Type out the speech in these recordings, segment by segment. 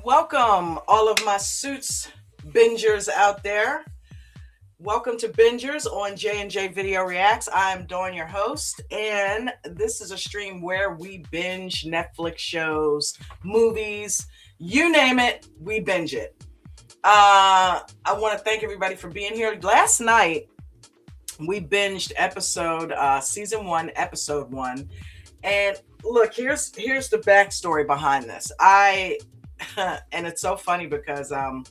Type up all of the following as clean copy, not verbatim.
Welcome, all of my suits bingers out there. Welcome to Bingers on J&J Video Reacts. I'm Dawn, your host, and this is a stream where we binge Netflix shows, movies, you name it, we binge it. I want to thank everybody for being here. Last night, we binged season 1, episode 1, and look, here's the backstory behind this. And it's so funny because I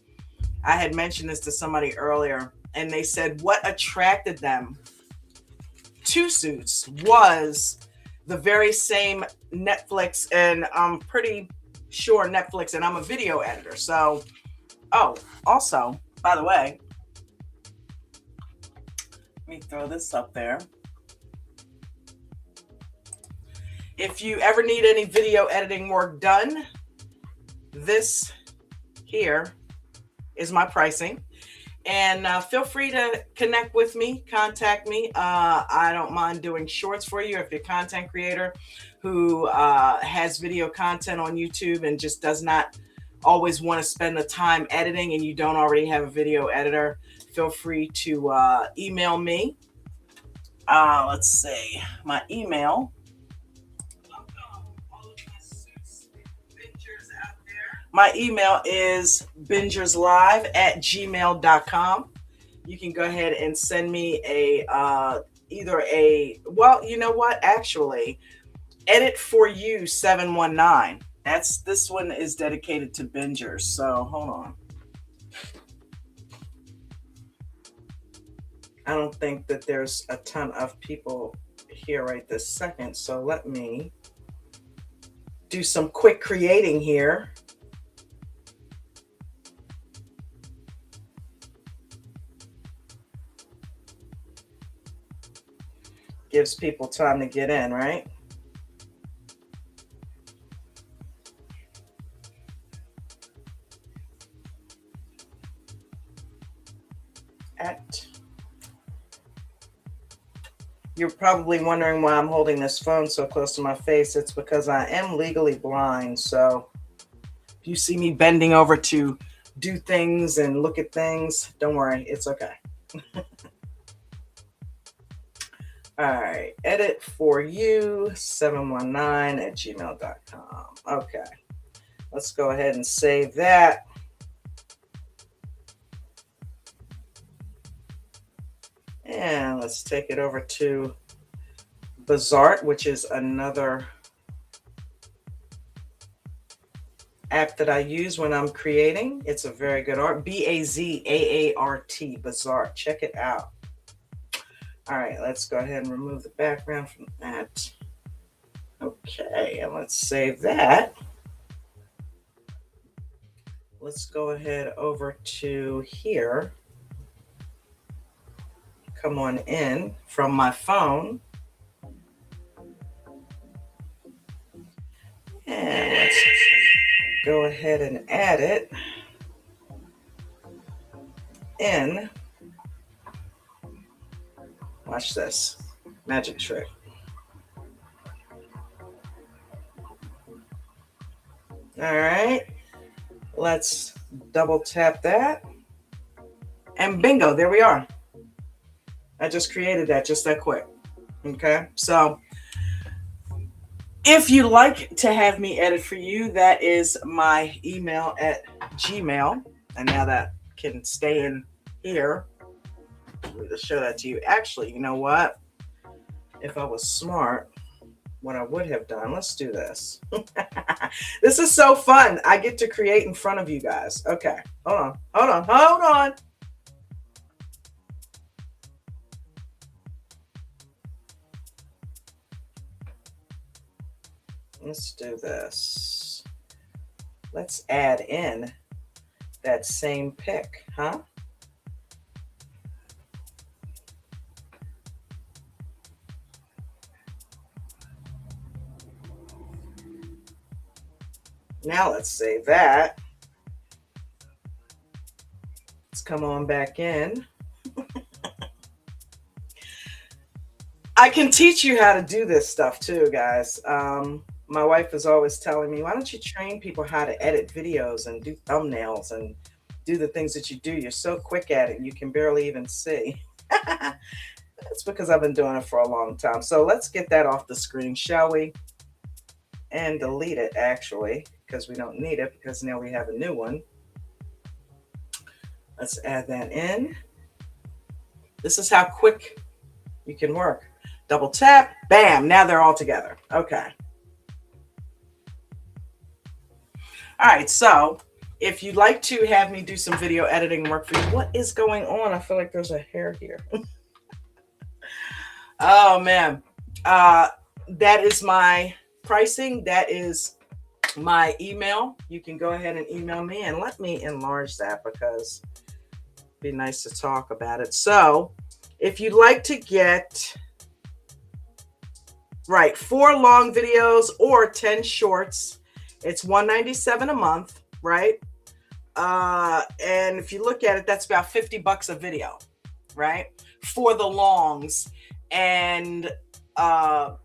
had mentioned this to somebody earlier, and they said what attracted them to Suits was the very same Netflix, and I'm pretty sure Netflix, and I'm a video editor. So, also, by the way, let me throw this up there. If you ever need any video editing work done, this here is my pricing, and feel free to connect with me, contact me. I don't mind doing shorts for you if you're a content creator who has video content on YouTube and just does not always want to spend the time editing, and you don't already have a video editor. Feel free to email me. Let's see, my email. My email is bingerslive@gmail.com. You can go ahead and send me actually, edit for you 719. This one is dedicated to bingers. So hold on. I don't think that there's a ton of people here right this second. So let me do some quick creating here. Gives people time to get in, right? You're probably wondering why I'm holding this phone so close to my face. It's because I am legally blind. So if you see me bending over to do things and look at things, don't worry, it's okay. All right, edit for you 719@gmail.com. Okay, let's go ahead and save that. And let's take it over to Bazart, which is another app that I use when I'm creating. It's a very good art. Bazaart, Bazart. Check it out. All right, let's go ahead and remove the background from that. Okay, and let's save that. Let's go ahead over to here. Come on in from my phone. And let's go ahead and add it in. Watch this magic trick. All right, let's double tap that. And bingo, there we are. I just created that just that quick. Okay, so if you like to have me edit for you, that is my email at Gmail. And now that can stay in here. Let me just show that to you. Actually, you know what? If I was smart, what I would have done, let's do this. This is so fun. I get to create in front of you guys. Okay, hold on. Let's do this. Let's add in that same pic, huh? Now let's save that. Let's come on back in. I can teach you how to do this stuff too, guys. my wife is always telling me, why don't you train people how to edit videos and do thumbnails and do the things that you do? You're so quick at it, you can barely even see. That's because I've been doing it for a long time. So let's get that off the screen, shall we? And delete it, actually, because we don't need it, because now we have a new one. Let's add that in. This is how quick you can work. Double tap, bam, now they're all together. Okay. All right, so if you'd like to have me do some video editing work for you, what is going on? I feel like there's a hair here. Oh, man. That is my pricing. That is my email. You can go ahead and email me, and let me enlarge that because it'd be nice to talk about it. So if you'd like to get, right, 4 long videos or 10 shorts, it's $197 a month, right? And if you look at it, that's about $50 a video, right? For the longs. And 10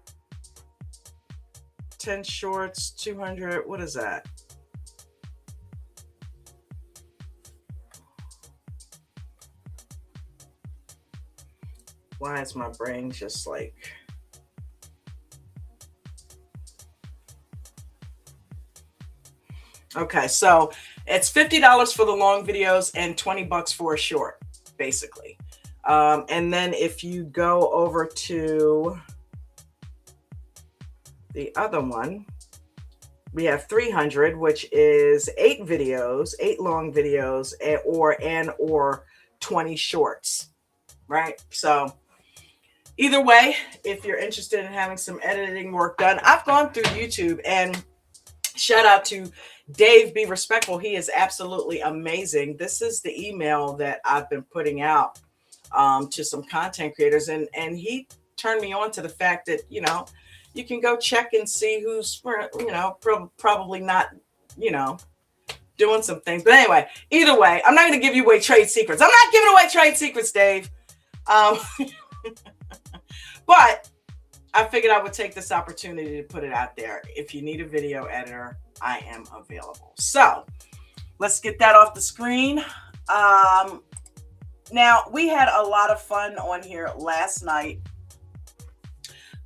shorts, 200, what is that? Why is my brain just like... Okay, so it's $50 for the long videos and $20 for a short, basically. And then if you go over to the other one, we have 300, which is 8 videos, 8 long videos, or 20 shorts, right? So either way, if you're interested in having some editing work done, I've gone through YouTube, and shout out to Dave, Be Respectful. He is absolutely amazing. This is the email that I've been putting out to some content creators, and he turned me on to the fact that, you know, you can go check and see who's, you know, probably not, you know, doing some things. But anyway, either way, I'm not going to give you away trade secrets. I'm not giving away trade secrets, Dave. But I figured I would take this opportunity to put it out there. If you need a video editor, I am available. So let's get that off the screen. Now, we had a lot of fun on here last night,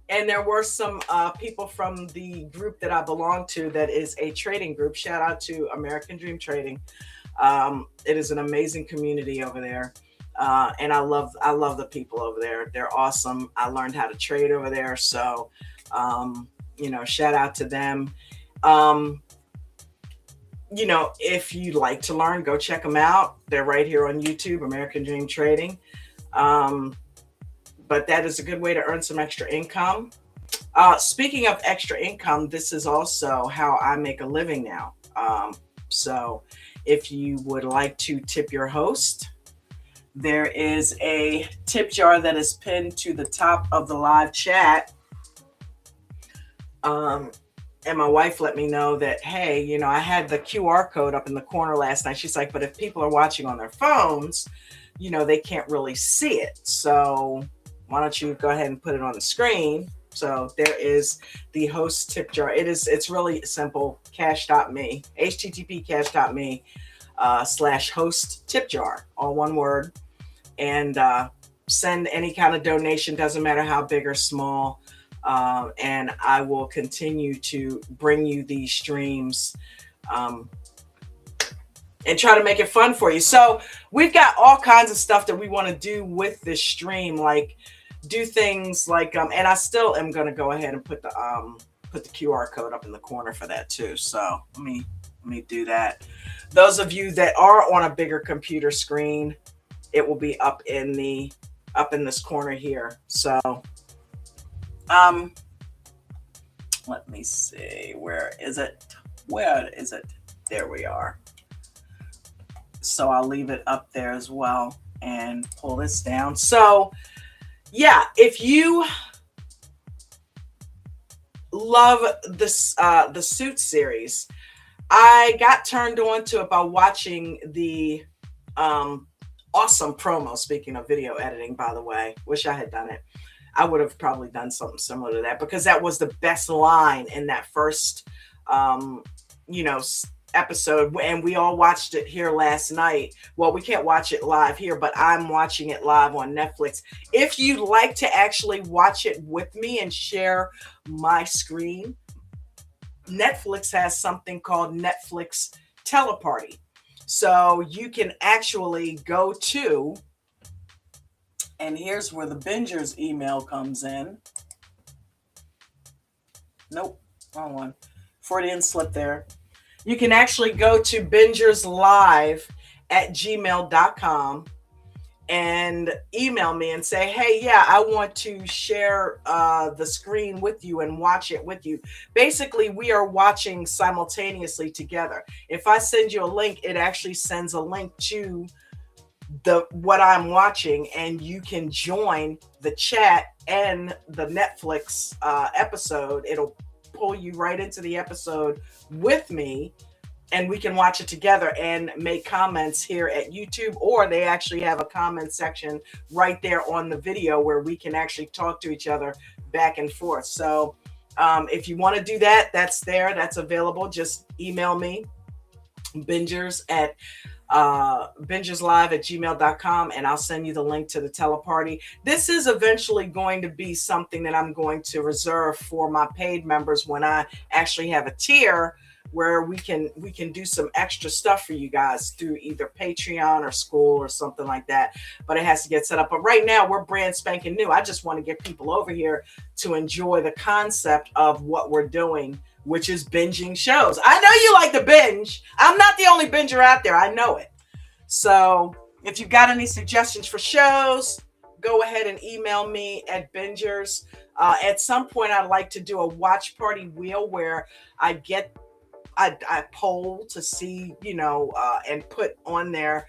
and there were some people from the group that I belong to that is a trading group. Shout out to American Dream Trading. It is an amazing community over there. And I love the people over there. They're awesome. I learned how to trade over there. So, you know, shout out to them. You know, if you'd like to learn, go check them out. They're right here on YouTube, American Dream Trading. But that is a good way to earn some extra income. Speaking of extra income, this is also how I make a living now. So if you would like to tip your host, there is a tip jar that is pinned to the top of the live chat. And my wife let me know that, hey, you know, I had the QR code up in the corner last night. She's like, but if people are watching on their phones, you know, they can't really see it. So why don't you go ahead and put it on the screen? So there is the host tip jar. It's really simple. Cash.me, http cash.me /host tip jar, all one word. And send any kind of donation, doesn't matter how big or small. And I will continue to bring you these streams and try to make it fun for you. So we've got all kinds of stuff that we want to do with this stream, like do things like, and I still am going to go ahead and put the QR code up in the corner for that too. So let me do that. Those of you that are on a bigger computer screen, it will be up in this corner here. So, let me see, where is it? There we are. So I'll leave it up there as well and pull this down. So yeah, if you love this, the Suits series, I got turned on to it by watching the, awesome promo. Speaking of video editing, by the way, wish I had done it. I would have probably done something similar to that because that was the best line in that first, um, you know, episode. And we all watched it here last night. Well, we can't watch it live here, but I'm watching it live on Netflix. If you'd like to actually watch it with me and share my screen, Netflix has something called Netflix Teleparty. So you can actually go to, and here's where the Bingers email comes in. Nope, wrong one. Freudian slip there. You can actually go to bingerslive at gmail.com and email me and say, hey, yeah, I want to share the screen with you and watch it with you. Basically, we are watching simultaneously together. If I send you a link, it actually sends a link to what I'm watching, and you can join the chat and the Netflix episode. It'll pull you right into the episode with me, and we can watch it together and make comments here at YouTube, or they actually have a comment section right there on the video where we can actually talk to each other back and forth. So if you want to do that, that's there, that's available. Just email me, bingerslive at gmail.com, and I'll send you the link to the teleparty. This is eventually going to be something that I'm going to reserve for my paid members when I actually have a tier where we can do some extra stuff for you guys through either Patreon or school or something like that. But it has to get set up. But right now we're brand spanking new. I just want to get people over here to enjoy the concept of what we're doing, which is binging shows. I know you like to binge. I'm not the only binger out there. I know it. So if you've got any suggestions for shows, go ahead and email me at Bingers. At some point, I'd like to do a watch party wheel where I poll to see, and put on there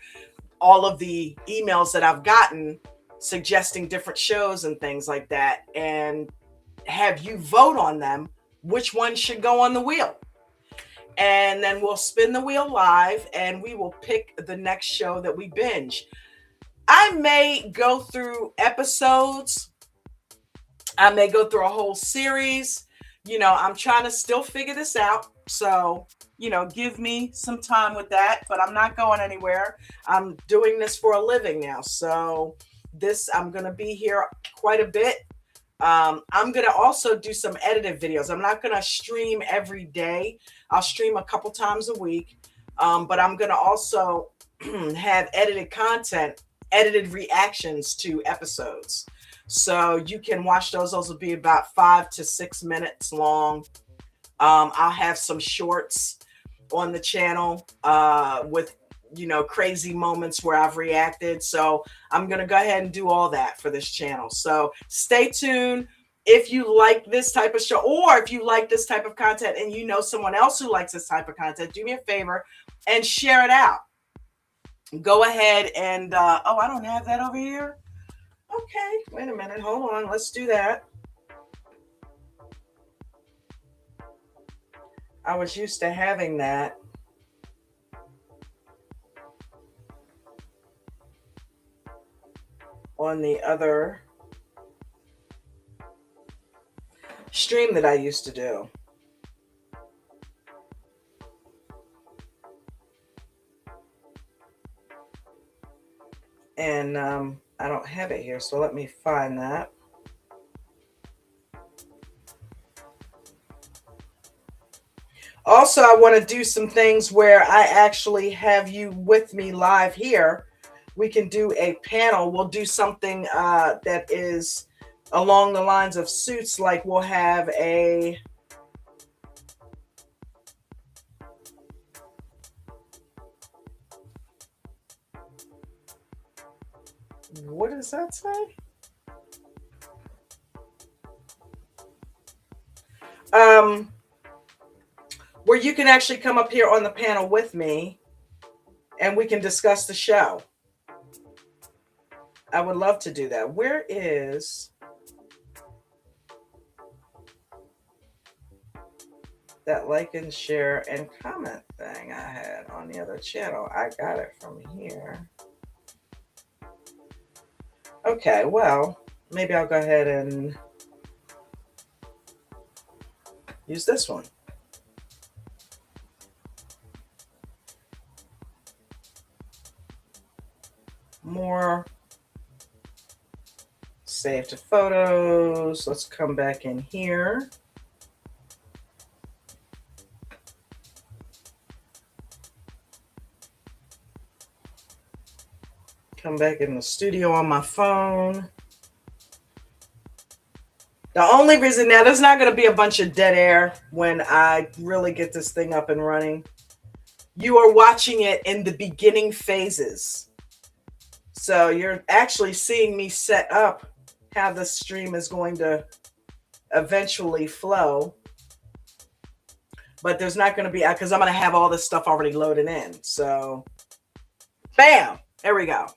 all of the emails that I've gotten suggesting different shows and things like that, and have you vote on them, which one should go on the wheel. And then we'll spin the wheel live and we will pick the next show that we binge. I may go through episodes. I may go through a whole series. I'm trying to still figure this out. So, give me some time with that, but I'm not going anywhere. I'm doing this for a living now. So I'm going to be here quite a bit. I'm going to also do some edited videos. I'm not going to stream every day. I'll stream a couple times a week. But I'm going to also have edited content, edited reactions to episodes. So you can watch those. Those will be about 5 to 6 minutes long. I'll have some shorts on the channel with, crazy moments where I've reacted. So I'm going to go ahead and do all that for this channel. So stay tuned. If you like this type of show, or if you like this type of content and you know someone else who likes this type of content, do me a favor and share it out. Go ahead and, I don't have that over here. Okay, wait a minute. Hold on. Let's do that. I was used to having that. On the other stream that I used to do. And I don't have it here, so let me find that. Also, I want to do some things where I actually have you with me live here. We can do a panel. We'll do something that is along the lines of suits, like we'll have a what does that say? Where you can actually come up here on the panel with me and we can discuss the show. I would love to do that. Where is that like and share and comment thing I had on the other channel? I got it from here. Okay, well, Maybe I'll go ahead and use this one. More. Save to photos. Let's come back in here. Come back in the studio on my phone. The only reason now, there's not going to be a bunch of dead air when I really get this thing up and running. You are watching it in the beginning phases. So you're actually seeing me set up how the stream is going to eventually flow. But there's not going to be, because I'm going to have all this stuff already loaded in. So, bam, there we go.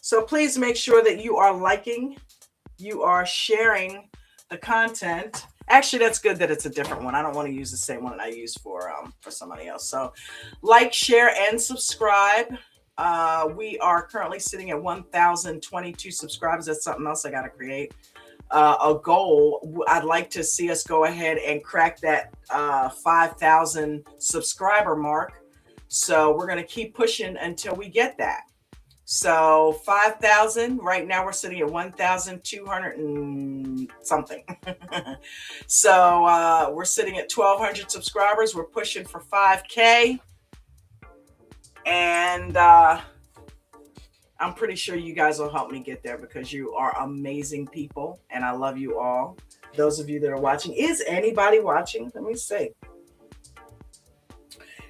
So please make sure that you are liking, you are sharing the content. Actually, that's good that it's a different one. I don't want to use the same one I use for somebody else. So like, share, and subscribe. We are currently sitting at 1,022 subscribers. That's something else I got to create. A goal. I'd like to see us go ahead and crack that 5,000 subscriber mark. So we're going to keep pushing until we get that. So 5,000. Right now we're sitting at 1,200 and something. So we're sitting at 1,200 subscribers. We're pushing for 5K. And I'm pretty sure you guys will help me get there because you are amazing people and I love you all. Those of you that are watching. Is anybody watching? Let me see.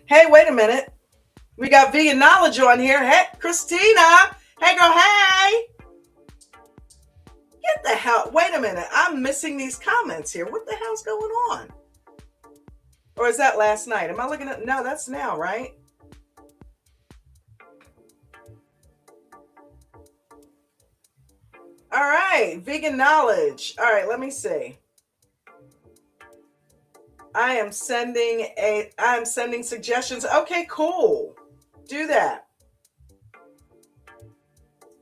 Hey, wait a minute. We got Vegan Knowledge on here. Hey, Christina. Hey, girl, hey. Get the hell. Wait a minute. I'm missing these comments here. What the hell's going on? Or is that last night? Am I looking at? No, that's now, right? All right. Vegan Knowledge. All right. Let me see. I am sending suggestions. Okay, cool. Do that.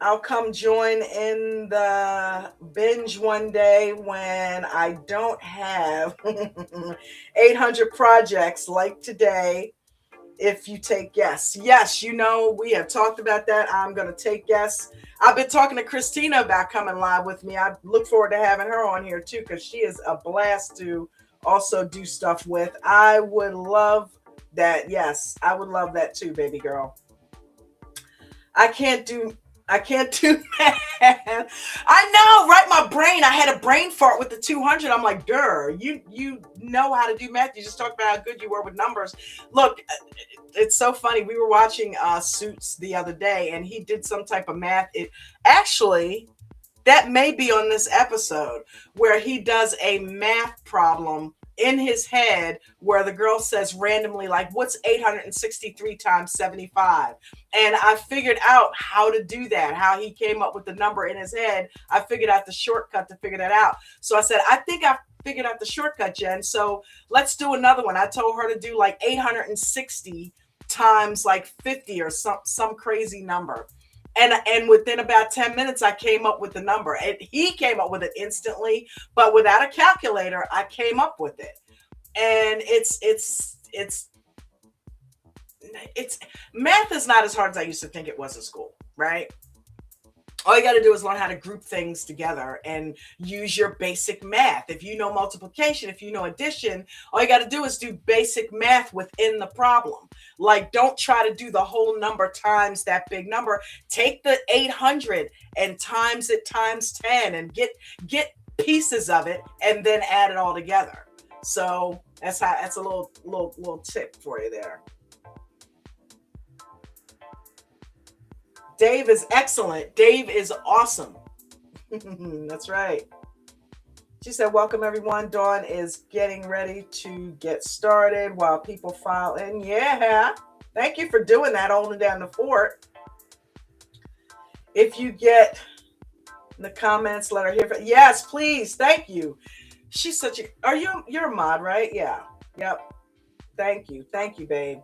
I'll come join in the binge one day when I don't have 800 projects like today. If you take guests. Yes, you know, we have talked about that. I'm going to take guests. I've been talking to Christina about coming live with me. I look forward to having her on here too, because she is a blast to also do stuff with. I would love that. Yes, I would love that too, baby girl. I can't do math. I know, right? My brain, I had a brain fart with the 200. I'm like, you know how to do math. You just talked about how good you were with numbers. Look, it's so funny. We were watching Suits the other day, and he did some type of math. It actually, that may be on this episode, where he does a math problem in his head where the girl says randomly, like, what's 863 times 75? And I figured out how to do that, how he came up with the number in his head. I figured out the shortcut to figure that out. So I said, I think I figured out the shortcut, Jen. So let's do another one. I told her to do like 860 times like 50 or some crazy number. And within about 10 minutes, I came up with the number. And he came up with it instantly, but without a calculator, I came up with it. And it's math is not as hard as I used to think it was in school, right? All you got to do is learn how to group things together and use your basic math. If you know multiplication, if you know addition, all you got to do is do basic math within the problem. Like, don't try to do the whole number times that big number. Take the 800 and times it times 10 and get pieces of it and then add it all together. So that's a little tip for you there. Dave is excellent. Dave is awesome. That's right. She said, welcome everyone. Dawn is getting ready to get started while people file in. Yeah. Thank you for doing that, holding down the fort. If you get in the comments, let her hear. Yes, please. Thank you. She's such a, you're a mod, right? Yeah. Yep. Thank you. Thank you, babe.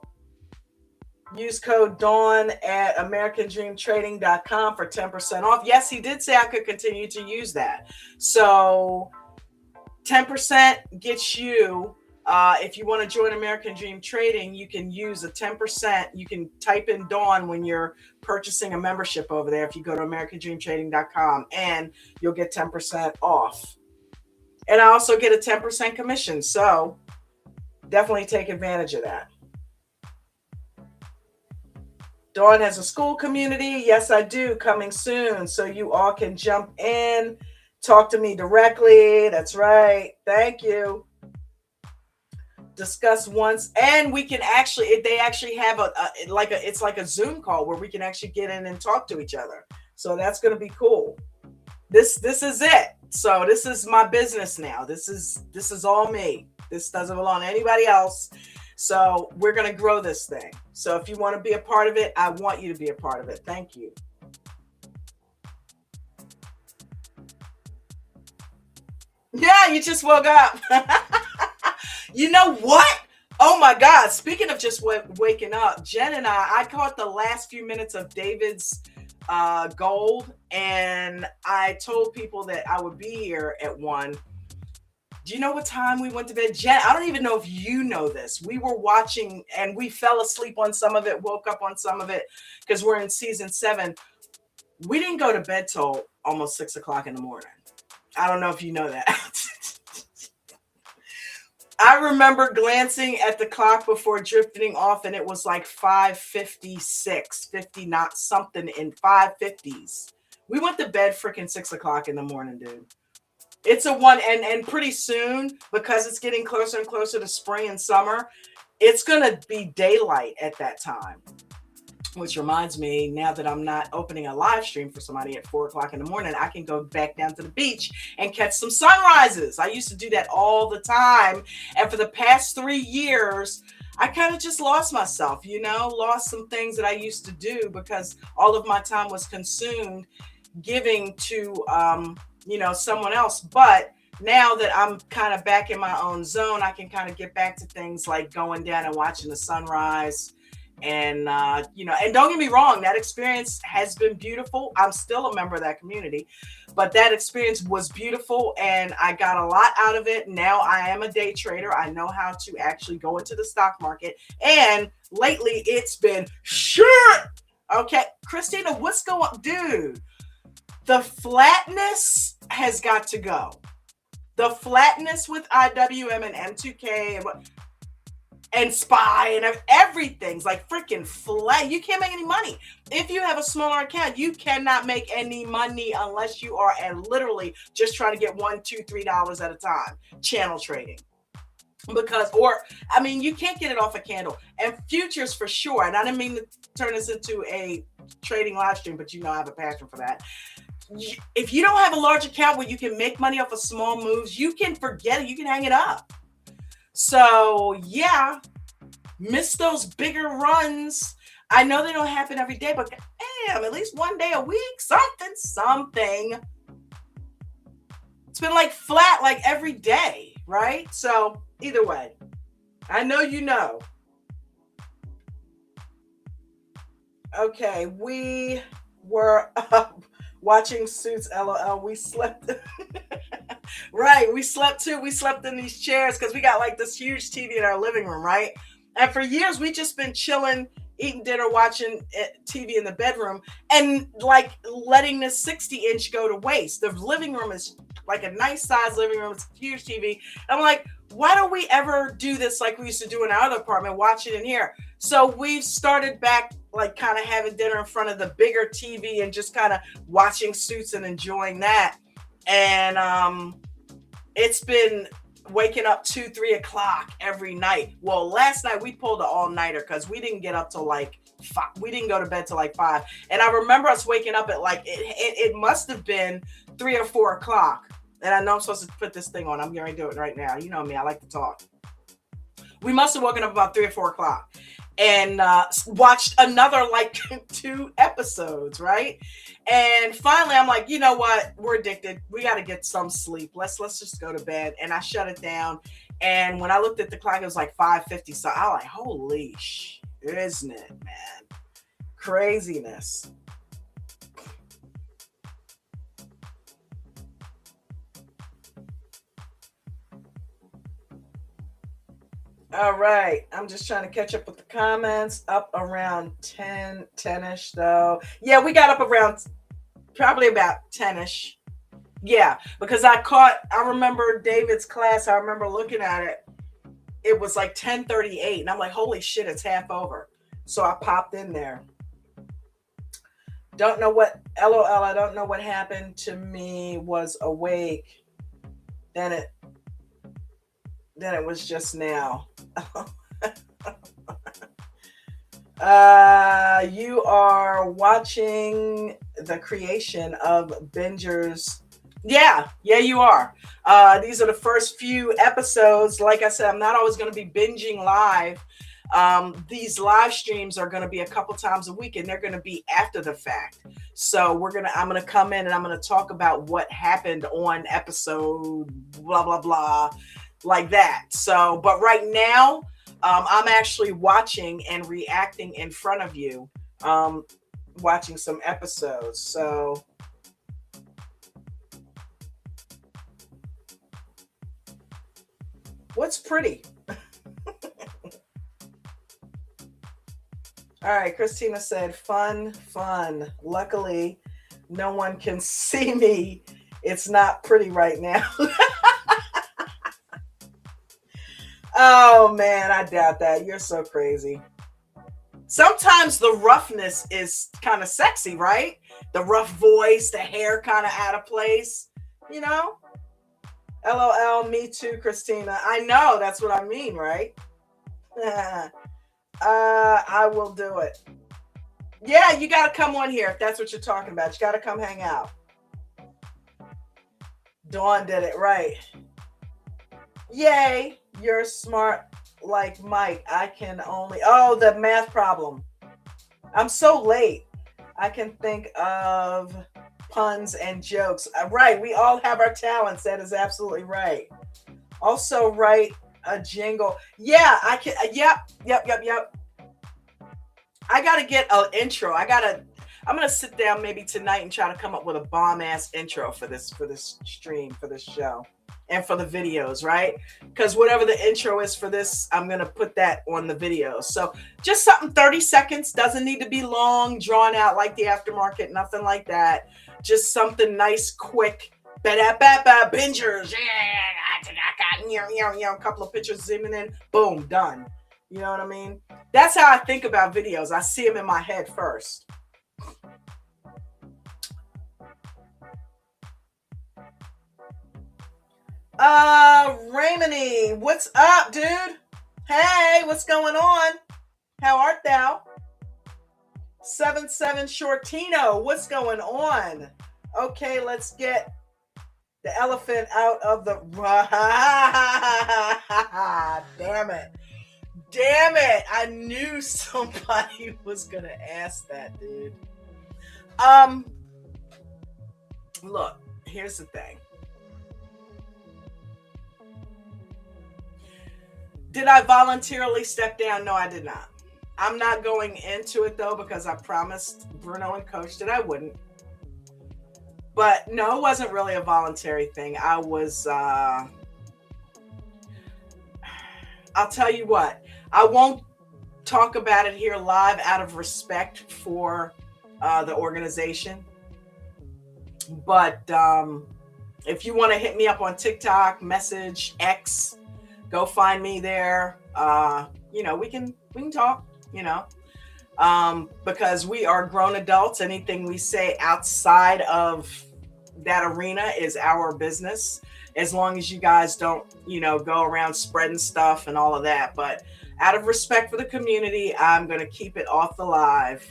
Use code Dawn at AmericanDreamTrading.com for 10% off. Yes, he did say I could continue to use that. So 10% gets you, if you want to join American Dream Trading, you can use a 10%. You can type in Dawn when you're purchasing a membership over there if you go to AmericanDreamTrading.com, and you'll get 10% off. And I also get a 10% commission. So definitely take advantage of that. Dawn has a school community. Yes, I do. Coming soon. So you all can jump in, talk to me directly. That's right. Thank you. Discuss once, and we can actually, they actually have it's like a Zoom call where we can actually get in and talk to each other. So that's going to be cool. This is it. So this is my business now. This is all me. This doesn't belong to anybody else. So we're going to grow this thing. So if you want to be a part of it, I want you to be a part of it. Thank you. Yeah, you just woke up. You know what? Oh my God. Speaking of just waking up, Jen and I caught the last few minutes of David's gold, and I told people that I would be here at 1. Do you know what time we went to bed? Jen, I don't even know if you know this. We were watching and we fell asleep on some of it, woke up on some of it because we're in season 7. We didn't go to bed till almost 6 o'clock in the morning. I don't know if you know that. I remember glancing at the clock before drifting off, and it was like 5:56, 50 not something in 5:50s. We went to bed freaking 6 o'clock in the morning, dude. It's a one, and pretty soon, because it's getting closer and closer to spring and summer, it's gonna be daylight at that time. Which reminds me, now that I'm not opening a live stream for somebody at 4 o'clock in the morning, I can go back down to the beach and catch some sunrises. I used to do that all the time. And for the past 3 years, I kind of just lost myself, lost some things that I used to do because all of my time was consumed giving to, someone else. But now that I'm kind of back in my own zone, I can kind of get back to things like going down and watching the sunrise. And, and don't get me wrong, that experience has been beautiful. I'm still a member of that community, but that experience was beautiful and I got a lot out of it. Now I am a day trader. I know how to actually go into the stock market. And lately it's been shit. Okay, Christina, what's going on? Dude, the flatness has got to go. The flatness with IWM and M2K and SPY and everything's like freaking flat. You can't make any money. If you have a smaller account, you cannot make any money unless you are literally just trying to get $1, $2, $3 at a time channel trading. You can't get it off a candle. And futures for sure. And I didn't mean to turn this into a trading live stream, but I have a passion for that. If you don't have a large account where you can make money off of small moves, you can forget it. You can hang it up. So yeah, miss those bigger runs. I know they don't happen every day, but damn, at least one day a week, something. It's been like flat like every day, right? So either way, I know you know. Okay, we were watching Suits, LOL. We slept. Right, we slept too. We slept in these chairs because we got like this huge TV in our living room, right? And for years, we just been chilling, eating dinner, watching TV in the bedroom, and like letting this 60-inch go to waste. The living room is like a nice size living room. It's a huge TV. I'm like, why don't we ever do this like we used to do in our other apartment, watch it in here? So we've started back like kind of having dinner in front of the bigger TV and just kind of watching Suits and enjoying that. And it's been waking up 2, 3 o'clock every night. Well, last night we pulled an all-nighter because we didn't get up till like 5. We didn't go to bed till like 5. And I remember us waking up at like, it must have been 3 or 4 o'clock. And I know I'm supposed to put this thing on. I'm going to do it right now. You know me, I like to talk. We must have woken up about 3 or 4 o'clock and watched another like 2 episodes, right? And finally, I'm like, you know what? We're addicted. We got to get some sleep. Let's just go to bed. And I shut it down. And when I looked at the clock, it was like 5:50. So I was like, holy isn't it, man? Craziness. All right. I'm just trying to catch up with the comments. Up around 10-ish though. Yeah, we got up around probably about 10-ish. Yeah, because I remember David's class. I remember looking at it. It was like 10:38 and I'm like, holy shit, it's half over. So I popped in there. Don't know what, LOL, I don't know what happened to me, was awake. Then it was just now. You are watching the creation of Bingers. Yeah, you are. These are the first few episodes. Like I said, I'm not always going to be binging live. These live streams are going to be a couple times a week, and they're going to be after the fact. So I'm going to come in and I'm going to talk about what happened on episode blah, blah, blah, like that. So, but right now, I'm actually watching and reacting in front of you, watching some episodes. So what's pretty? All right, Christina said, fun. Luckily, no one can see me. It's not pretty right now. Oh, man, I doubt that. You're so crazy. Sometimes the roughness is kind of sexy, right? The rough voice, the hair kind of out of place, you know? LOL, me too, Christina. I know, that's what I mean, right? I will do it. Yeah, you got to come on here if that's what you're talking about. You got to come hang out. Dawn did it right. Yay, you're smart like Mike. I can only... Oh, the math problem. I'm so late. I can think of puns and jokes. Right, we all have our talents. That is absolutely right. Also write a jingle. Yeah, I can. Yep. I got to get an intro. I'm going to sit down maybe tonight and try to come up with a bomb ass intro for this stream, for this show, and for the videos, right? Because whatever the intro is for this, I'm going to put that on the video. So just something 30 seconds, doesn't need to be long, drawn out like the aftermarket, nothing like that. Just something nice, quick, bingers, a couple of pictures zooming in, boom, done. You know what I mean? That's how I think about videos. I see them in my head first. Raymony, what's up, dude? Hey, what's going on? How art thou? 77 Shortino, what's going on? Okay, let's get the elephant out of the... Damn it. I knew somebody was going to ask that, dude. Look, here's the thing. Did I voluntarily step down? No, I did not. I'm not going into it, though, because I promised Bruno and Coach that I wouldn't. But no, it wasn't really a voluntary thing. I was... I'll tell you what. I won't talk about it here live out of respect for the organization. But if you want to hit me up on TikTok, message, X, go find me there. We can talk, because we are grown adults. Anything we say outside of that arena is our business, as long as you guys don't, go around spreading stuff and all of that. But out of respect for the community, I'm going to keep it off the live.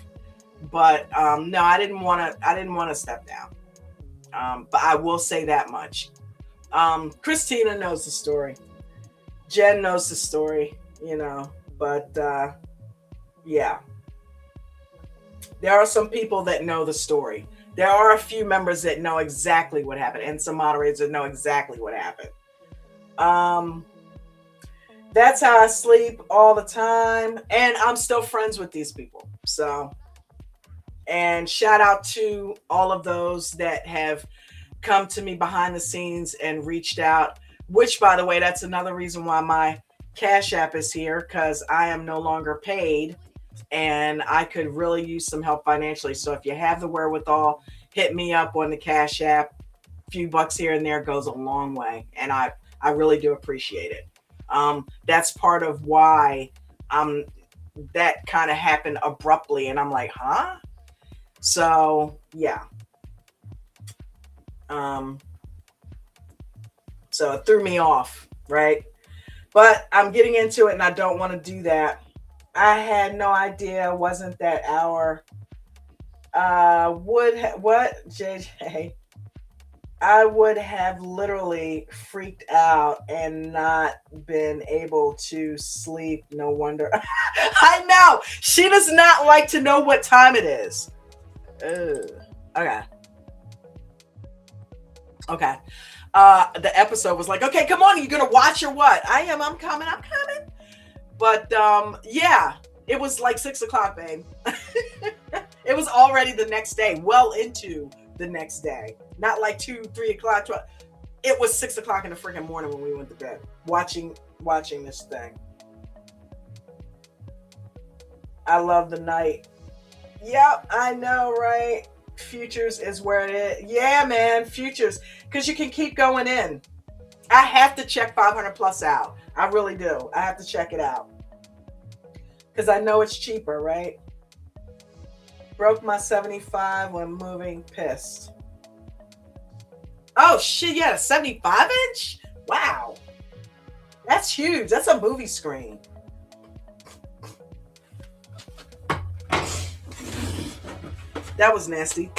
But no, I didn't want to step down. But I will say that much. Christina knows the story. Jen knows the story, but yeah. There are some people that know the story. There are a few members that know exactly what happened, and some moderators that know exactly what happened. That's how I sleep all the time. And I'm still friends with these people. So, and shout out to all of those that have come to me behind the scenes and reached out, which, by the way, that's another reason why my Cash App is here, because I am no longer paid and I could really use some help financially. So if you have the wherewithal, hit me up on the Cash App. A few bucks here and there goes a long way. And I really do appreciate it. That's part of why that kind of happened abruptly. And I'm like, huh? So yeah. So it threw me off, right? But I'm getting into it and I don't want to do that. I had no idea it wasn't that hour. What, JJ? I would have literally freaked out and not been able to sleep. No wonder. I know. She does not like to know what time it is. Ugh. Okay. Okay. The episode was like, okay, come on, are you gonna watch or what? I'm coming. But yeah, it was like 6 o'clock, babe. It was already the next day, well into the next day. Not like 2, 3 o'clock. 12. It was 6 o'clock in the freaking morning when we went to bed, watching this thing. I love the night. Yep, I know, right? Futures is where it is. Yeah, man, futures, because you can keep going in. I have to check 500 plus out. I really do. I have to check it out because I know it's cheaper, right? Broke my 75 when moving, pissed. Oh shit, yeah, 75-inch? Wow. That's huge. That's a movie screen. That was nasty.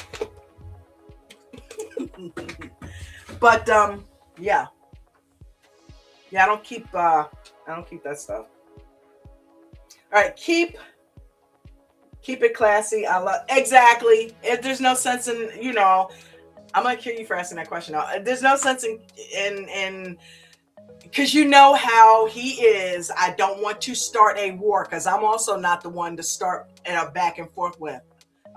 But yeah. Yeah, I don't keep that stuff. All right, keep it classy. I love exactly. If there's no sense in, I'm gonna kill you for asking that question. Now, there's no sense in because you know how he is. I don't want to start a war because I'm also not the one to start a back and forth with.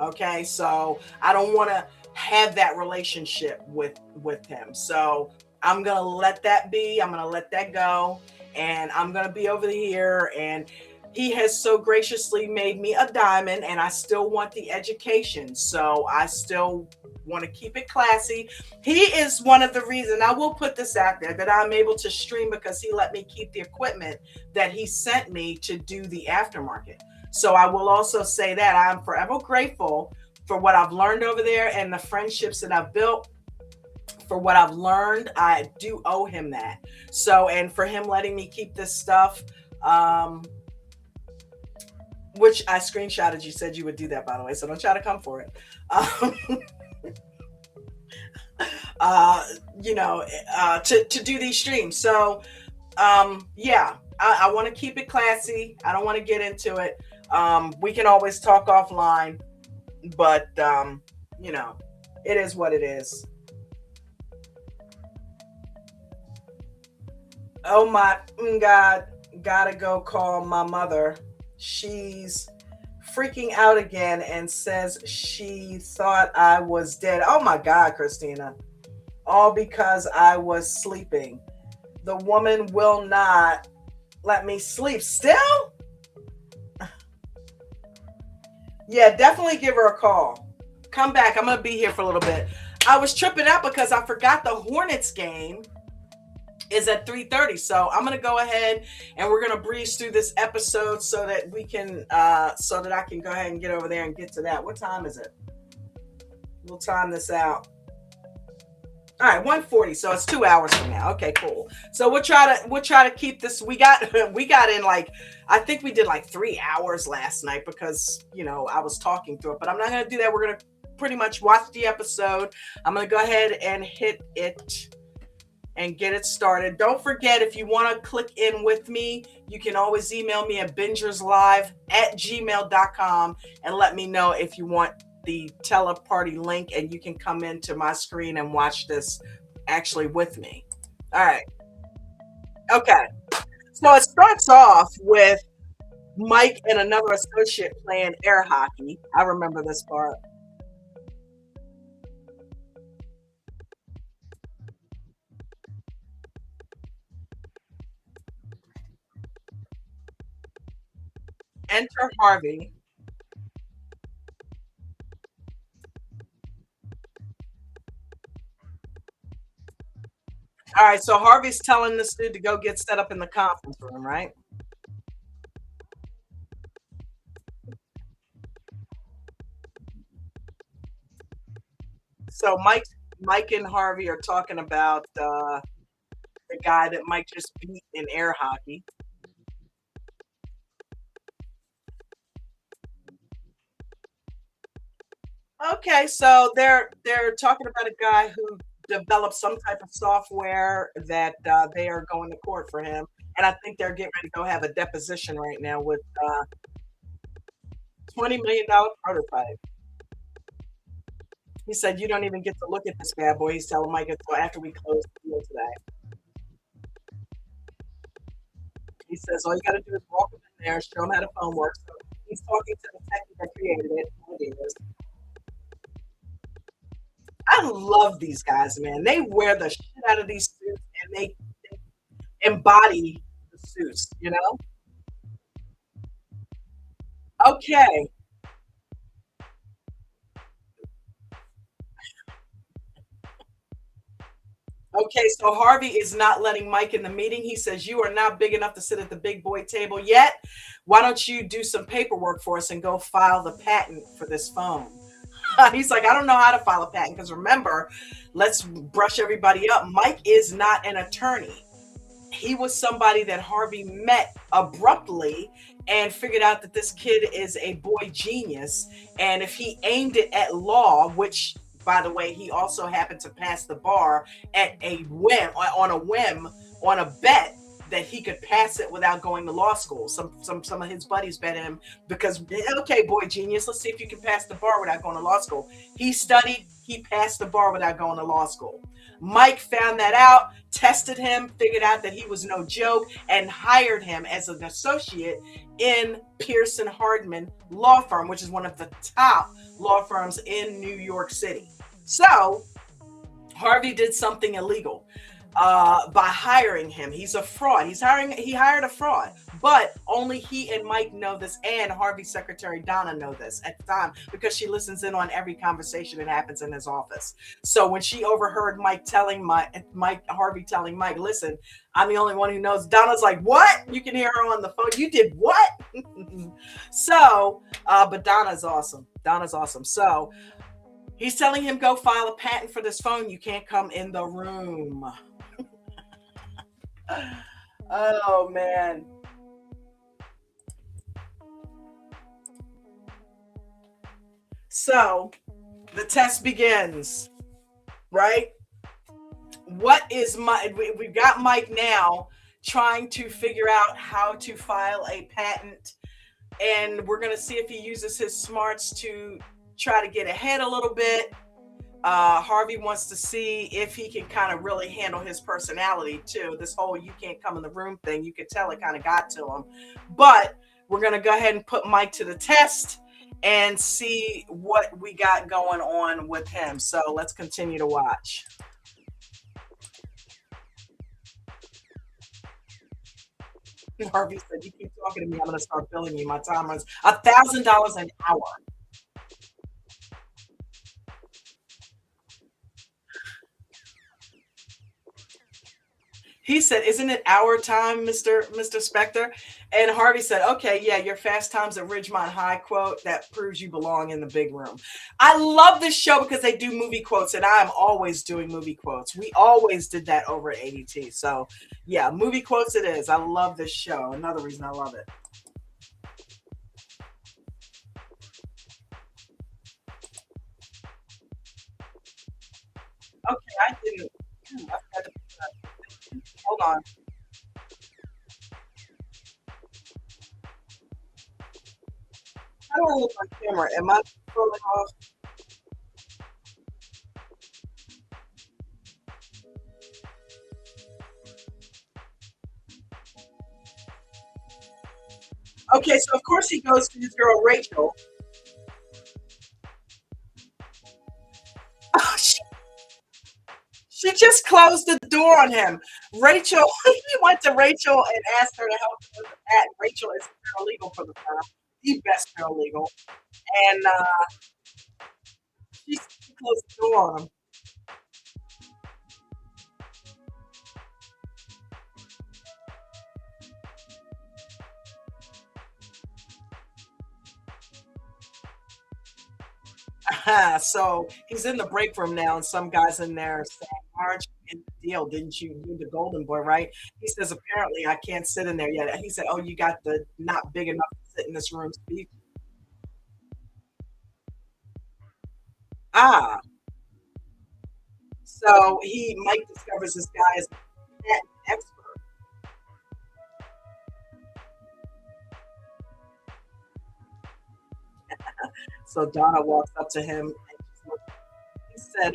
Okay, so I don't want to have that relationship with him. So I'm gonna let that be. I'm gonna let that go, and I'm gonna be over here. And he has so graciously made me a diamond, and I still want the education. So I still want to keep it classy. He is one of the reasons, I will put this out there, that I'm able to stream because he let me keep the equipment that he sent me to do the aftermarket. So I will also say that I'm forever grateful for what I've learned over there and the friendships that I've built. For what I've learned, I do owe him that. So, and for him letting me keep this stuff, which I screenshotted. You said you would do that, by the way, so don't try to come for it. To do these streams. So, yeah, I want to keep it classy. I don't want to get into it. We can always talk offline, but it is what it is. Oh my God, gotta go call my mother. She's freaking out again and says she thought I was dead. Oh my God, Christina. All because I was sleeping. The woman will not let me sleep. Still? Yeah, definitely give her a call. Come back. I'm going to be here for a little bit. I was tripping out because I forgot the Hornets game is at 3:30. So I'm going to go ahead and we're going to breeze through this episode so that we can, so that I can go ahead and get over there and get to that. What time is it? We'll time this out. All right, 1:40. So it's 2 hours from now. Okay, cool. So we'll try to keep this. We got in like, I think we did like 3 hours last night because, I was talking through it, but I'm not going to do that. We're going to pretty much watch the episode. I'm going to go ahead and hit it and get it started. Don't forget, if you want to click in with me, you can always email me at bingerslive@gmail.com and let me know if you want the teleparty link, and you can come into my screen and watch this actually with me. All right. Okay. So it starts off with Mike and another associate playing air hockey. I remember this part. Enter Harvey. All right, so Harvey's telling this dude to go get set up in the conference room, right? So Mike and Harvey are talking about the guy that Mike just beat in air hockey. Okay, so they're talking about a guy who developed some type of software that they are going to court for him, and I think they're getting ready to go have a deposition right now with $20 million prototype. He said you don't even get to look at this bad boy. He's telling Mike until after we close the deal today. He says all you got to do is walk him in there, show him how the phone works. So he's talking to the tech that created it. It is. I love these guys, man. They wear the shit out of these suits and they embody the suits, you know? Okay. Okay, so Harvey is not letting Mike in the meeting. He says, you are not big enough to sit at the big boy table yet. Why don't you do some paperwork for us and go file the patent for this phone? He's like, I don't know how to file a patent because remember, let's brush everybody up. Mike is not an attorney. He was somebody that Harvey met abruptly and figured out that this kid is a boy genius. And if he aimed it at law, which by the way, he also happened to pass the bar at a whim, on a bet that he could pass it without going to law school. Some of his buddies bet him because okay, boy genius, let's see if you can pass the bar without going to law school. He studied, he passed the bar without going to law school. Mike found that out, tested him, figured out that he was no joke, and hired him as an associate in Pearson Hardman Law Firm, which is one of the top law firms in New York City. So Harvey did something illegal by hiring him. He's a fraud. He hired a fraud, but only he and Mike know this, and Harvey's secretary Donna know this at the time because she listens in on every conversation that happens in his office. So when she overheard Harvey telling Mike, listen, I'm the only one who knows. Donna's like, what? You can hear her on the phone. You did what? So, but Donna's awesome. Donna's awesome. So he's telling him, go file a patent for this phone. You can't come in the room. Oh man. So the test begins, right? What is we've got Mike now trying to figure out how to file a patent, and we're going to see if he uses his smarts to try to get ahead a little bit. Harvey wants to see if he can kind of really handle his personality too. This whole you can't come in the room thing, you could tell it kind of got to him. But we're going to go ahead and put Mike to the test and see what we got going on with him. So let's continue to watch. Harvey said, you keep talking to me, I'm going to start billing you. My time runs $1,000 an hour. He said, isn't it our time, Mr. Spector? And Harvey said, okay, yeah, your fast times at Ridgemont High quote, that proves you belong in the big room. I love this show because they do movie quotes, and I'm always doing movie quotes. We always did that over at ADT. So yeah, movie quotes it is. I love this show. Another reason I love it. Okay, I didn't. Hold on. How do I look on camera? Am I scrolling off? Okay, so of course he goes to his girl Rachel. Oh, she just closed the door on him. Rachel, he went to Rachel and asked her to help him with the patent. Rachel is paralegal for the firm, the best paralegal, and she closed the door on him. So he's in the break room now, and some guy's in there saying, "Aren't you in the deal? Didn't you do the Golden Boy, right?" He says, "Apparently, I can't sit in there yet." He said, "Oh, you got the not big enough to sit in this room speak." Ah, so Mike discovers this guy is a patent expert. So Donna walks up to him and he said,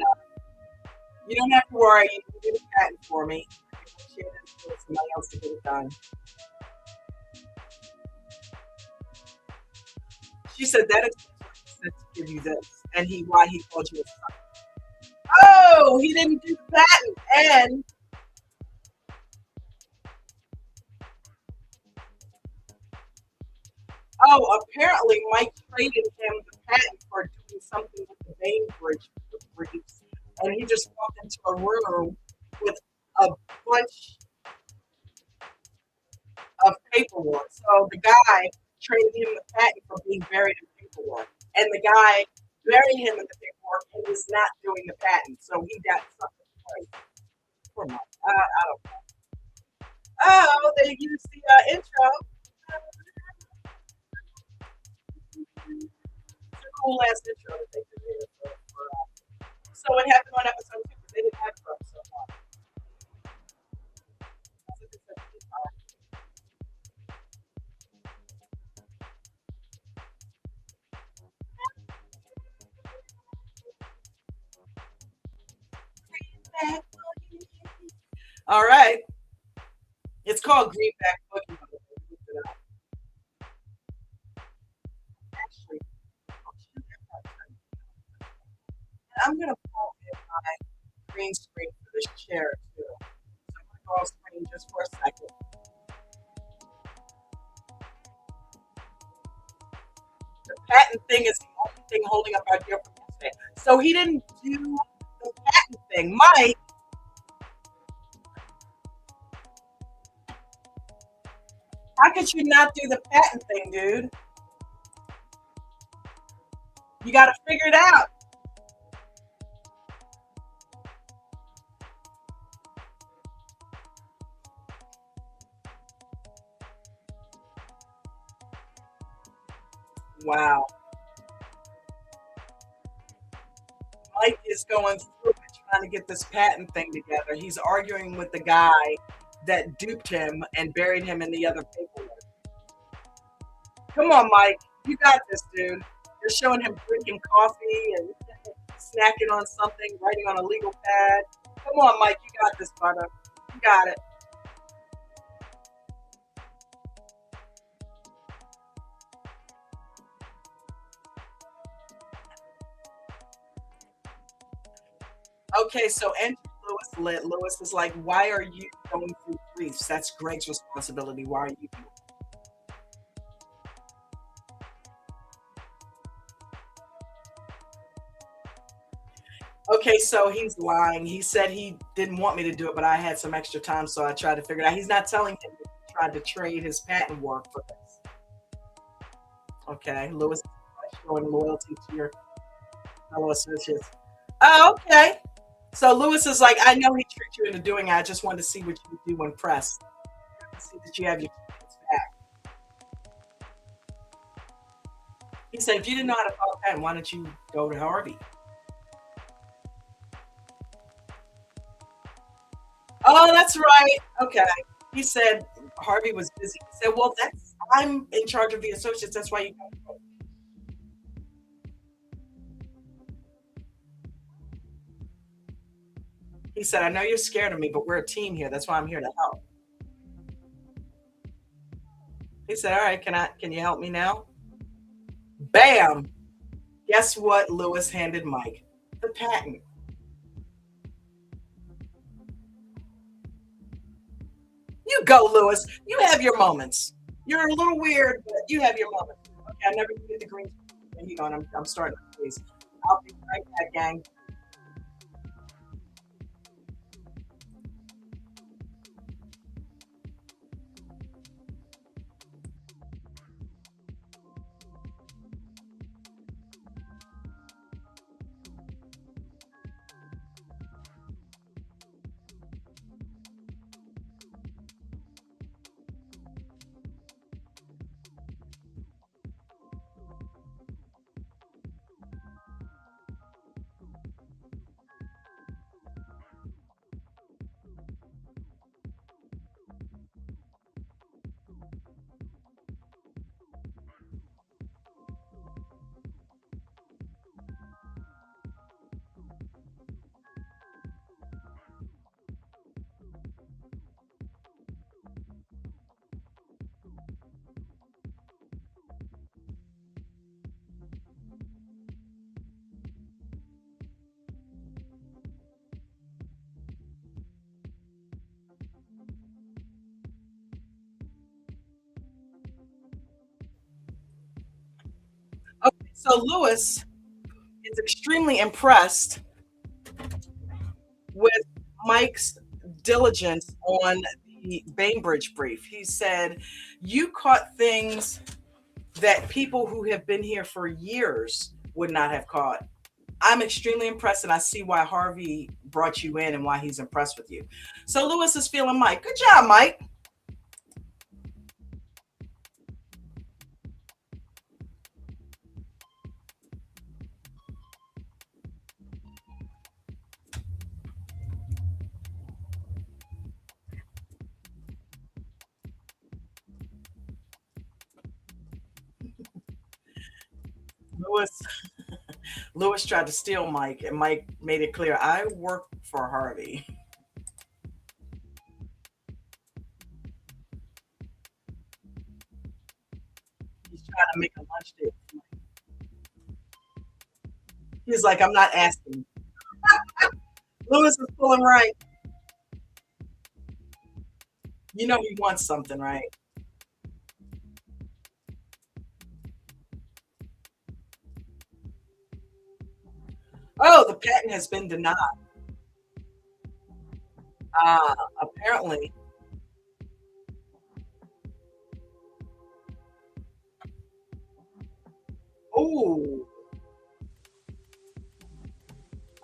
"You don't have to worry. You can do the patent for me. I negotiated with somebody else to get it done." She said, "That is what he said to give you this, and why he called you a son." Oh, he didn't do the patent, and oh, apparently Mike traded him the patent for doing something with the Bainbridge briefs, and he just walked into a room with a bunch of paperwork. So the guy traded him the patent for being buried in paperwork, and the guy buried him in the paperwork and is not doing the patent. So he got something right. Poor Mike. I don't know. Oh, they used the intro. It's a cool ass intro that they did here so what happened on episode 2? Because they didn't have it for episode 1. All right. It's called Greenback Boogie. Actually, I'm going to pull in my green screen for this chair, too. So I'm going to go off screen just for a second. The patent thing is the only thing holding up our deal from yesterday. So he didn't do the patent thing. Mike, how could you not do the patent thing, dude? You got to figure it out. Wow. Mike is going through it trying to get this patent thing together. He's arguing with the guy that duped him and buried him in the other paperwork. Come on, Mike. You got this, dude. You're showing him drinking coffee and snacking on something, writing on a legal pad. Come on, Mike. You got this, brother. You got it. Okay, so enter Lewis. Lewis is like, "Why are you going through briefs? That's Greg's responsibility. Why are you doing it?" Okay, so he's lying. He said he didn't want me to do it, but I had some extra time, so I tried to figure it out. He's not telling him that he tried to trade his patent work for this. Okay, Lewis is showing loyalty to your fellow associates. Oh, okay. So Lewis is like, "I know he tricked you into doing it. I just wanted to see what you would do when pressed. See that you have your kids back." He said, "If you didn't know how to file a patent, why don't you go to Harvey?" Oh, that's right. Okay. He said Harvey was busy. He said, "Well, I'm in charge of the associates. That's why you got to go." He said, "I know you're scared of me, but we're a team here. That's why I'm here to help." He said, "All right, can you help me now?" Bam! Guess what Lewis handed Mike? The patent. You go, Lewis. You have your moments. You're a little weird, but you have your moments. Okay, I never did the green. Hang on, I'm starting to freeze. I'll be right back, gang. Okay, so Lewis is extremely impressed with Mike's diligence on the Bainbridge brief. He said, "You caught things that people who have been here for years would not have caught." I'm extremely impressed, and I see why Harvey brought you in and why he's impressed with you. So Lewis is feeling Mike. Good job, Mike. Lewis Lewis tried to steal Mike, and Mike made it clear, I work for Harvey. He's trying to make a lunch date. He's like, I'm not asking. Lewis is pulling right. You know he wants something, right? Oh, the patent has been denied. Apparently. Oh,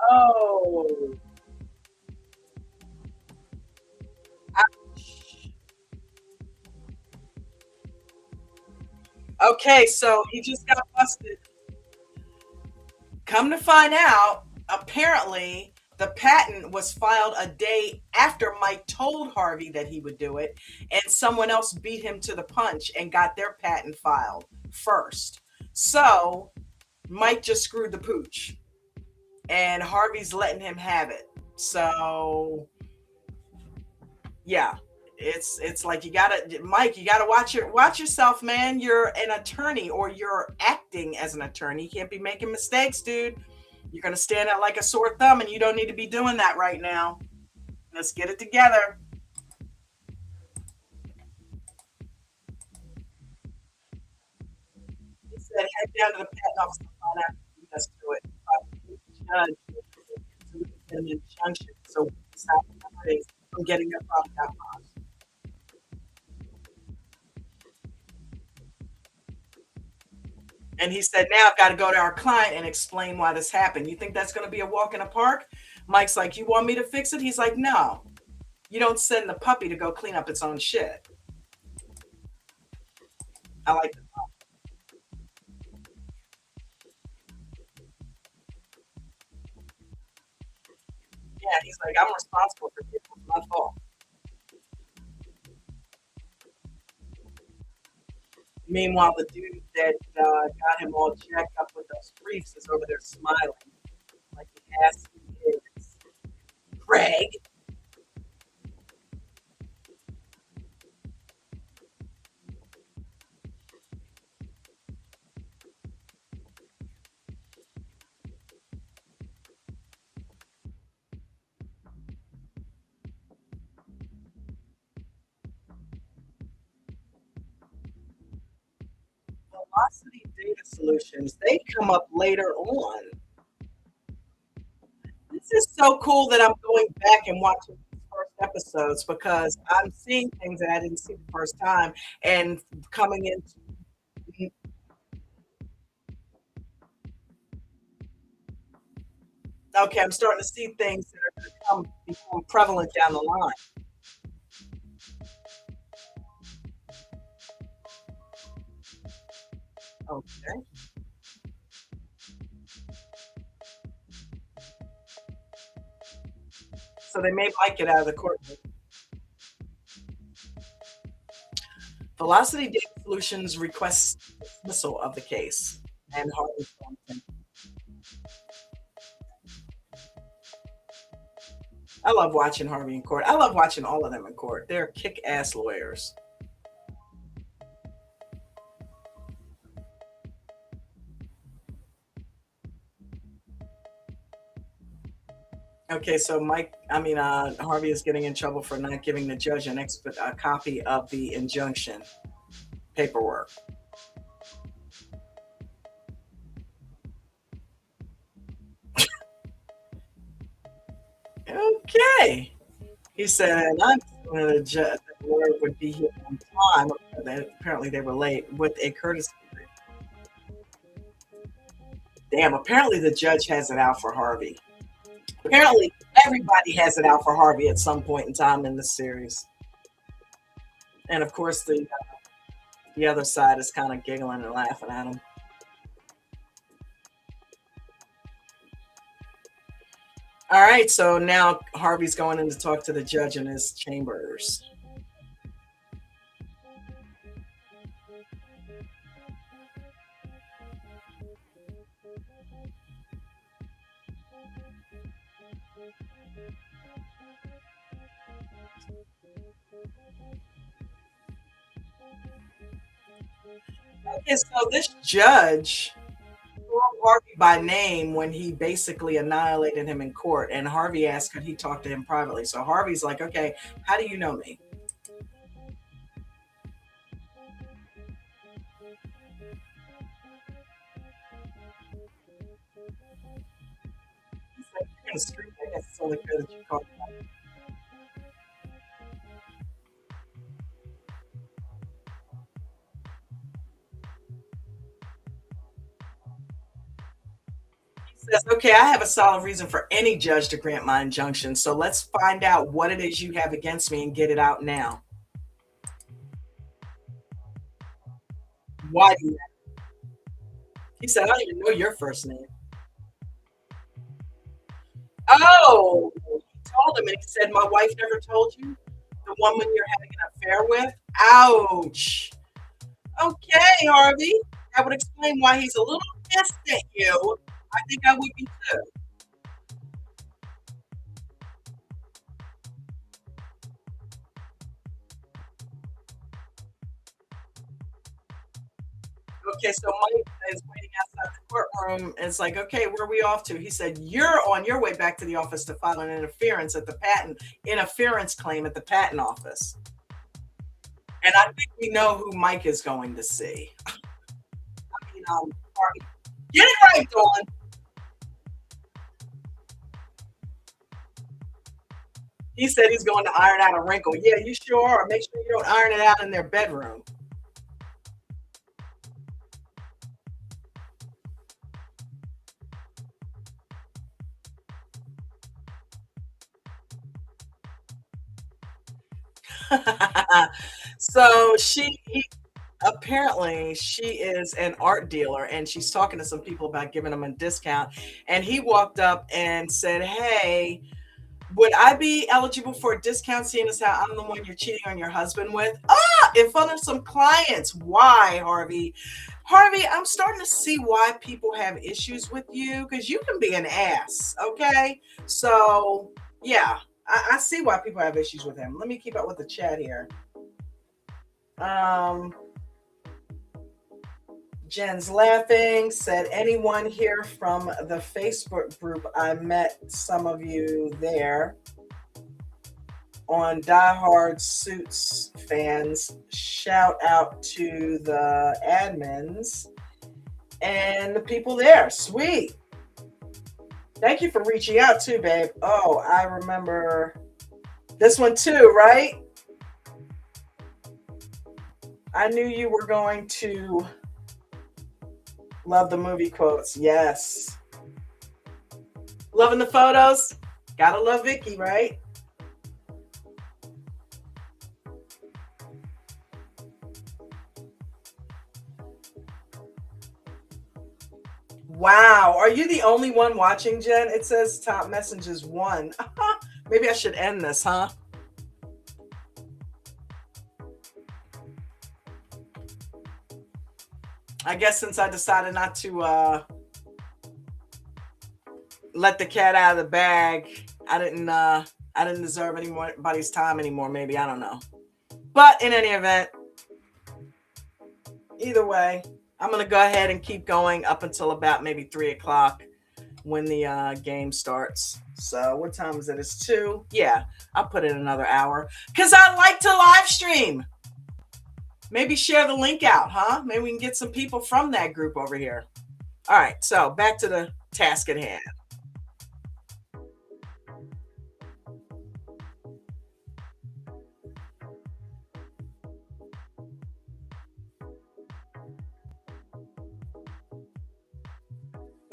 oh. Ouch. Okay, so he just got busted. Come to find out, apparently the patent was filed a day after Mike told Harvey that he would do it, and someone else beat him to the punch and got their patent filed first. So Mike just screwed the pooch, and Harvey's letting him have it. So yeah, it's like you gotta, Mike, you gotta watch yourself, man. You're an attorney, or you're acting as an attorney. You can't be making mistakes, dude. You're gonna stand out like a sore thumb, and you don't need to be doing that right now. Let's get it together. He said, head down to the patent office and find out who beat us to it. Judge, so we can get an injunction, so we can stop companies from getting their product out. And he said, now I've got to go to our client and explain why this happened. You think that's going to be a walk in the park? Mike's like, you want me to fix it? He's like, no, you don't send the puppy to go clean up its own shit. I like that. Yeah, he's like, I'm responsible for people. It's my fault. Meanwhile, the dude that got him all jacked up with those briefs is over there smiling like he has he is. Greg. Velocity Data Solutions, they come up later on. This is so cool that I'm going back and watching the first episodes because I'm seeing things that I didn't see the first time and coming into. Okay, I'm starting to see things that are going to become prevalent down the line. Okay, so they may like it out of the court. Velocity Data Solutions requests dismissal of the case, and Harvey Weinstein. I love watching Harvey in court. I love watching all of them in court. They're kick-ass lawyers. Okay, so Harvey is getting in trouble for not giving the judge a copy of the injunction paperwork. Okay. He said, I'm the judge, the lawyer would be here on time. Apparently, they were late with a courtesy. Damn, apparently the judge has it out for Harvey. Apparently, everybody has it out for Harvey at some point in time in this series. And of course, the other side is kind of giggling and laughing at him. All right, so now Harvey's going in to talk to the judge in his chambers. Okay, so this judge called Harvey by name when he basically annihilated him in court, and Harvey asked could he talk to him privately. So Harvey's like, okay, how do you know me? He's like, you're gonna scream me. It's so good that you called me. He says, okay, I have a solid reason for any judge to grant my injunction. So let's find out what it is you have against me and get it out now. Why do you? He said, I don't even know your first name. Oh, he told him, and he said, my wife never told you? The woman you're having an affair with? Ouch. Okay, Harvey. That would explain why he's a little pissed at you. I think I would be too. Okay, so Mike is waiting outside the courtroom. And it's like, okay, where are we off to? He said, you're on your way back to the office to file an interference claim at the patent office. And I think we know who Mike is going to see. Harvey. Get it right, Dawn. He said he's going to iron out a wrinkle. Yeah, you sure are. Make sure you don't iron it out in their bedroom. So apparently she is an art dealer and she's talking to some people about giving them a discount. And he walked up and said, hey, would I be eligible for a discount seeing as how I'm the one you're cheating on your husband with? In front of some clients. Why, Harvey? Harvey, I'm starting to see why people have issues with you because you can be an ass. Okay. So, yeah, I see why people have issues with him. Let me keep up with the chat here. Jen's laughing, said, anyone here from the Facebook group? I met some of you there. on diehard Suits fans. Shout out to the admins and the people there. Sweet. Thank you for reaching out too, babe. Oh, I remember this one too, right? I knew you were going to love the movie quotes. Yes. Loving the photos. Gotta love Vicky, right? Wow. Are you the only one watching, Jen? It says top messages 1. Maybe I should end this, huh? I guess since I decided not to let the cat out of the bag, I didn't deserve anybody's time anymore. Maybe, I don't know. But in any event, either way, I'm gonna go ahead and keep going up until about maybe 3 o'clock when the game starts. So what time is it? It's 2. Yeah, I'll put in another hour because I like to live stream. Maybe share the link out, huh? Maybe we can get some people from that group over here. All right, so back to the task at hand.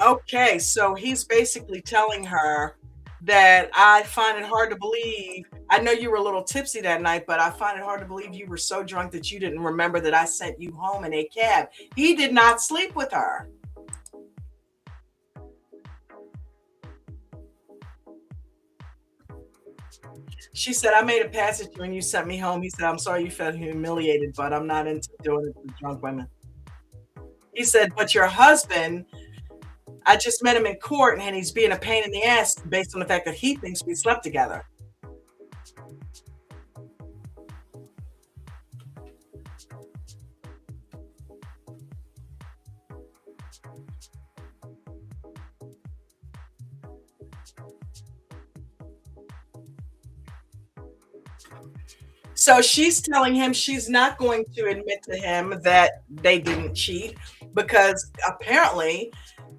Okay, so he's basically telling her that I find it hard to believe. I know you were a little tipsy that night, but I find it hard to believe you were so drunk that you didn't remember that I sent you home in a cab. He did not sleep with her. She said, I made a pass at you and you sent me home. He said, I'm sorry you felt humiliated, but I'm not into doing it to drunk women. He said, but your husband, I just met him in court and he's being a pain in the ass based on the fact that he thinks we slept together. So she's telling him she's not going to admit to him that they didn't cheat because apparently,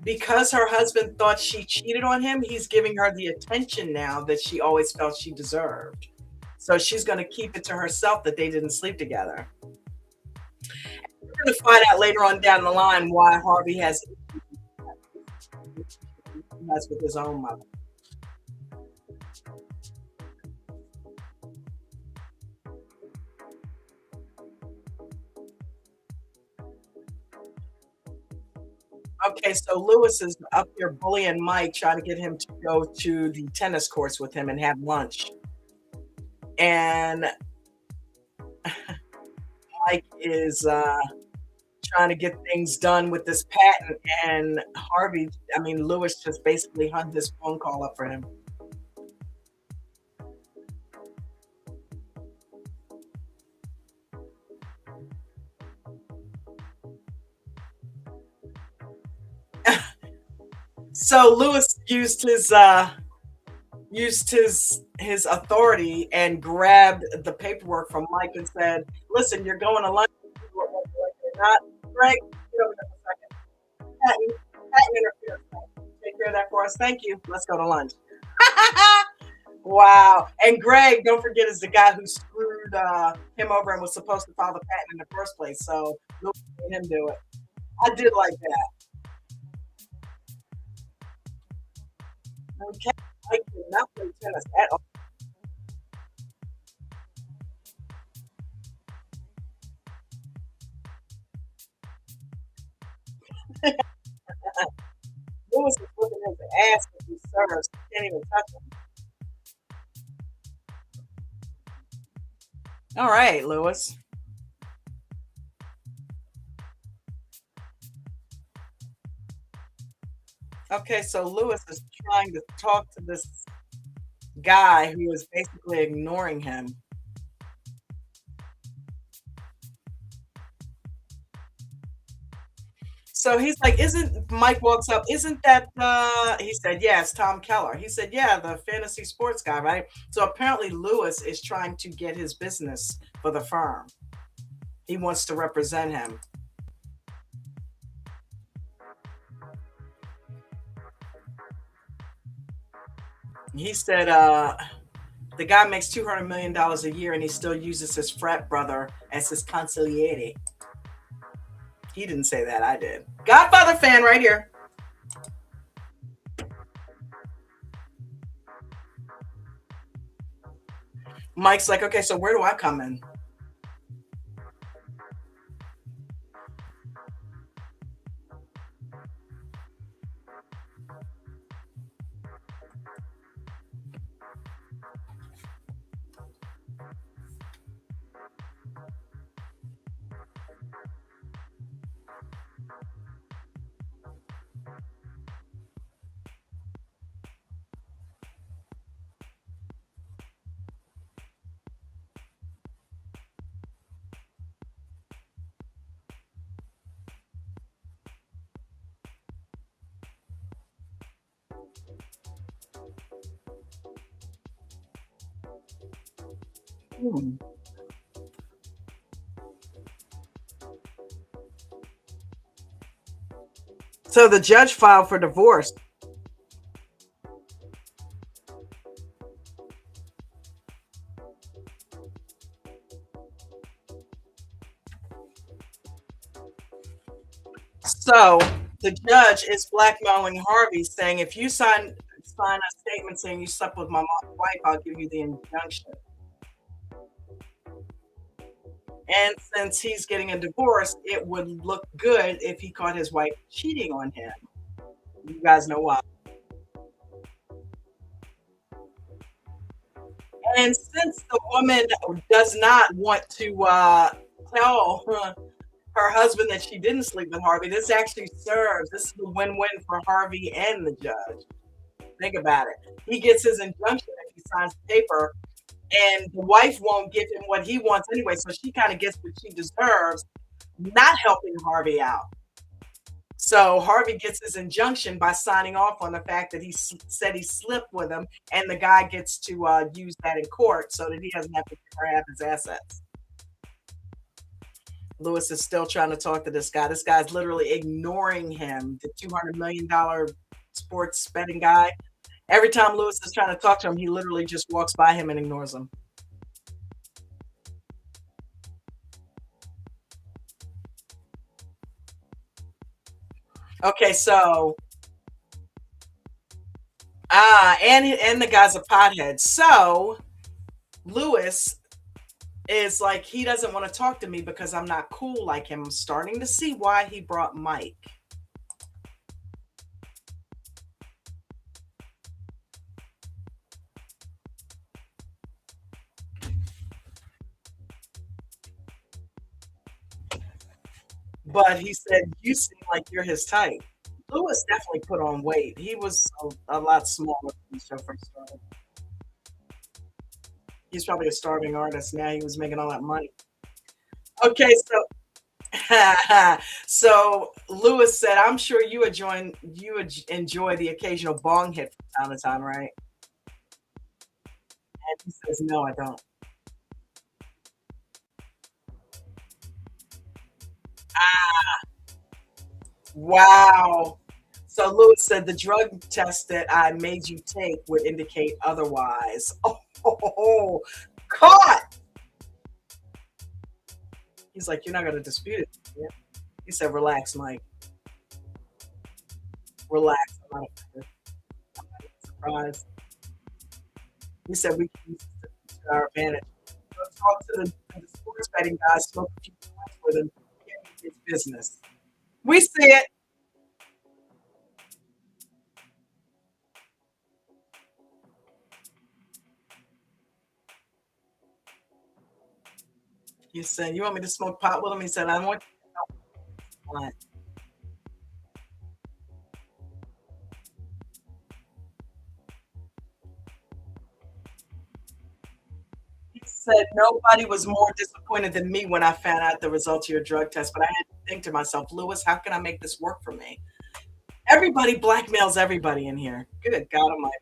because her husband thought she cheated on him, he's giving her the attention now that she always felt she deserved. So she's going to keep it to herself that they didn't sleep together. We're going to find out later on down the line why Harvey has with his own mother. Okay, so Lewis is up here bullying Mike, trying to get him to go to the tennis courts with him and have lunch. And Mike is trying to get things done with this patent, and Lewis just basically hung this phone call up for him. So Lewis used his authority and grabbed the paperwork from Mike and said, "Listen, you're going to lunch. Not Greg. Patent interference. Take care of that for us. Thank you. Let's go to lunch." Wow. And Greg, don't forget, is the guy who screwed him over and was supposed to file the patent in the first place. So Lewis made him do it. I did like that. Okay. I did not play tennis at all. Lewis is looking his ass with these serves. Can't even touch him. All right, Lewis. Okay, so Lewis is trying to talk to this guy who is basically ignoring him. So So he's like, "Isn't" Mike walks up, "Isn't that," he said, "Yeah, it's Tom Keller." He said, "Yeah, the fantasy sports guy, right?" So apparently Lewis is trying to get his business for the firm. He wants to represent him. He said, the guy makes $200 million a year and he still uses his frat brother as his consigliere. He didn't say that, I did. Godfather fan right here. Mike's like, "Okay, so where do I come in?" Hmm. So the judge filed for divorce. So the judge is blackmailing Harvey, saying, "If you sign a statement saying you slept with my mom's wife, I'll give you the injunction." And since he's getting a divorce, it would look good if he caught his wife cheating on him. You guys know why. And since the woman does not want to tell her husband that she didn't sleep with Harvey, this actually serves. This is a win-win for Harvey and the judge. Think about it. He gets his injunction if he signs the paper, and the wife won't give him what he wants anyway. So she kind of gets what she deserves, not helping Harvey out. So Harvey gets his injunction by signing off on the fact that he said he slept with him, and the guy gets to use that in court so that he doesn't have to give her half his assets. Lewis is still trying to talk to this guy. This guy's literally ignoring him, the $200 million sports betting guy. Every time Lewis is trying to talk to him, he literally just walks by him and ignores him. Okay, so and the guy's a pothead. So Lewis is like, he doesn't want to talk to me because I'm not cool like him. I'm starting to see why he brought Mike. But he said, "You seem like you're his type." Lewis definitely put on weight. He was a lot smaller when the show first started. He's probably a starving artist now. He was making all that money. Okay, so Lewis said, "I'm sure you enjoy the occasional bong hit from time to time, right?" And he says, "No, I don't." Wow. So Lewis said, "The drug test that I made you take would indicate otherwise." Oh, caught. He's like, "You're not going to dispute it." Yeah. He said, "Relax, Mike. Relax. I'm not offended. I'm not surprised." He said, "We can use this to our advantage. Go talk to the sports betting guy, smoke a few points with him, get his business." We see it. He said, "You want me to smoke pot with him?" He said, "I want you to know." He said, "Nobody was more disappointed than me when I found out the results of your drug test, but I had think to myself, Lewis, how can I make this work for me? Everybody blackmails everybody in here. Good God Almighty.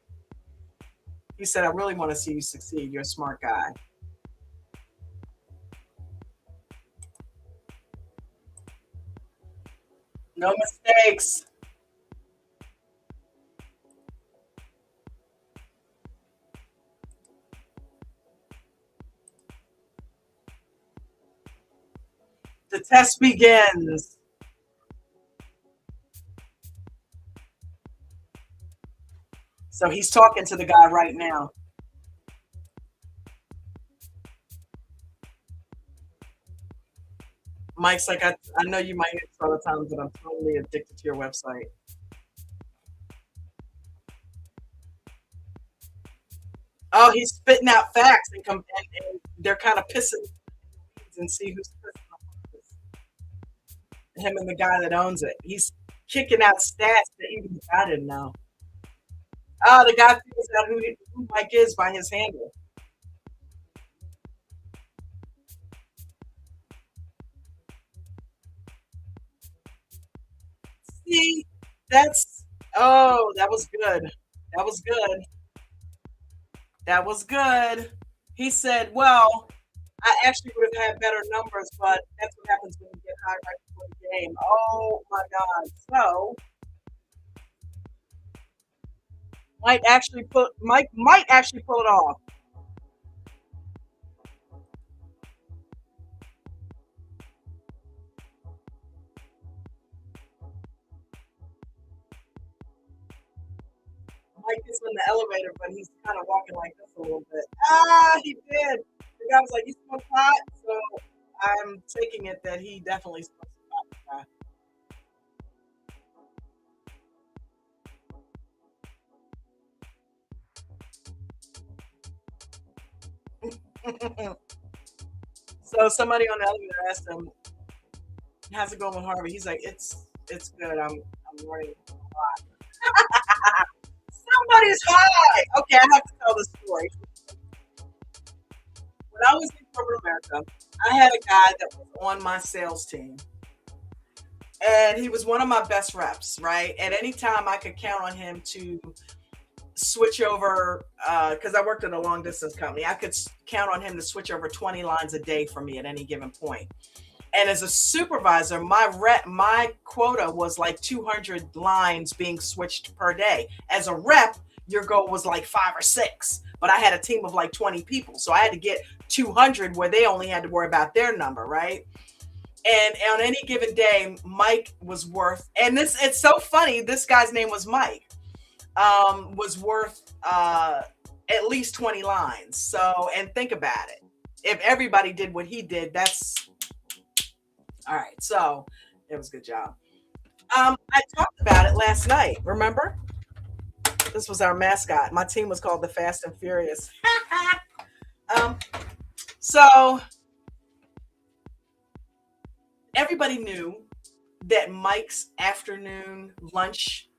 He said, I really want to see you succeed. You're a smart guy. No mistakes. The test begins. So he's talking to the guy right now. Mike's like, I know you might hear this all the time, but I'm totally addicted to your website. Oh, he's spitting out facts and they're kind of pissing and see who's pissing off him and the guy that owns it. He's kicking out stats that even the guy didn't know. Oh, the guy figures out who Mike is by his handle. See, that's that was good. That was good. That was good. He said, "Well, I actually would have had better numbers, but that's what happens when you get high right before the game." Oh my God! So Mike might actually pull it off. Mike is in the elevator, but he's kind of walking like this a little bit. Ah, he did. The guy was like, "You smoke pot," so I'm taking it that he definitely smokes pot. So somebody on the elevator asked him, "How's it going with Harvey?" He's like, "It's good. I'm learning a lot." Somebody's high. Okay, I have to tell this story. When I was in corporate America, I had a guy that was on my sales team, and he was one of my best reps. Right, at any time I could count on him to switch over because I worked at a long distance company. I could count on him to switch over 20 lines a day for me at any given point. And as a supervisor, my quota was like 200 lines being switched per day. As a rep, your goal was like 5 or 6, but I had a team of like 20 people, so I had to get 200 where they only had to worry about their number, right? And on any given day, Mike was worth, and this it's so funny. This guy's name was Mike. Was worth at least 20 lines. So, and think about it. If everybody did what he did, that's all right. So it was a good job. I talked about it last night. Remember? This was our mascot. My team was called the Fast and Furious. um, so everybody knew that Mike's afternoon lunch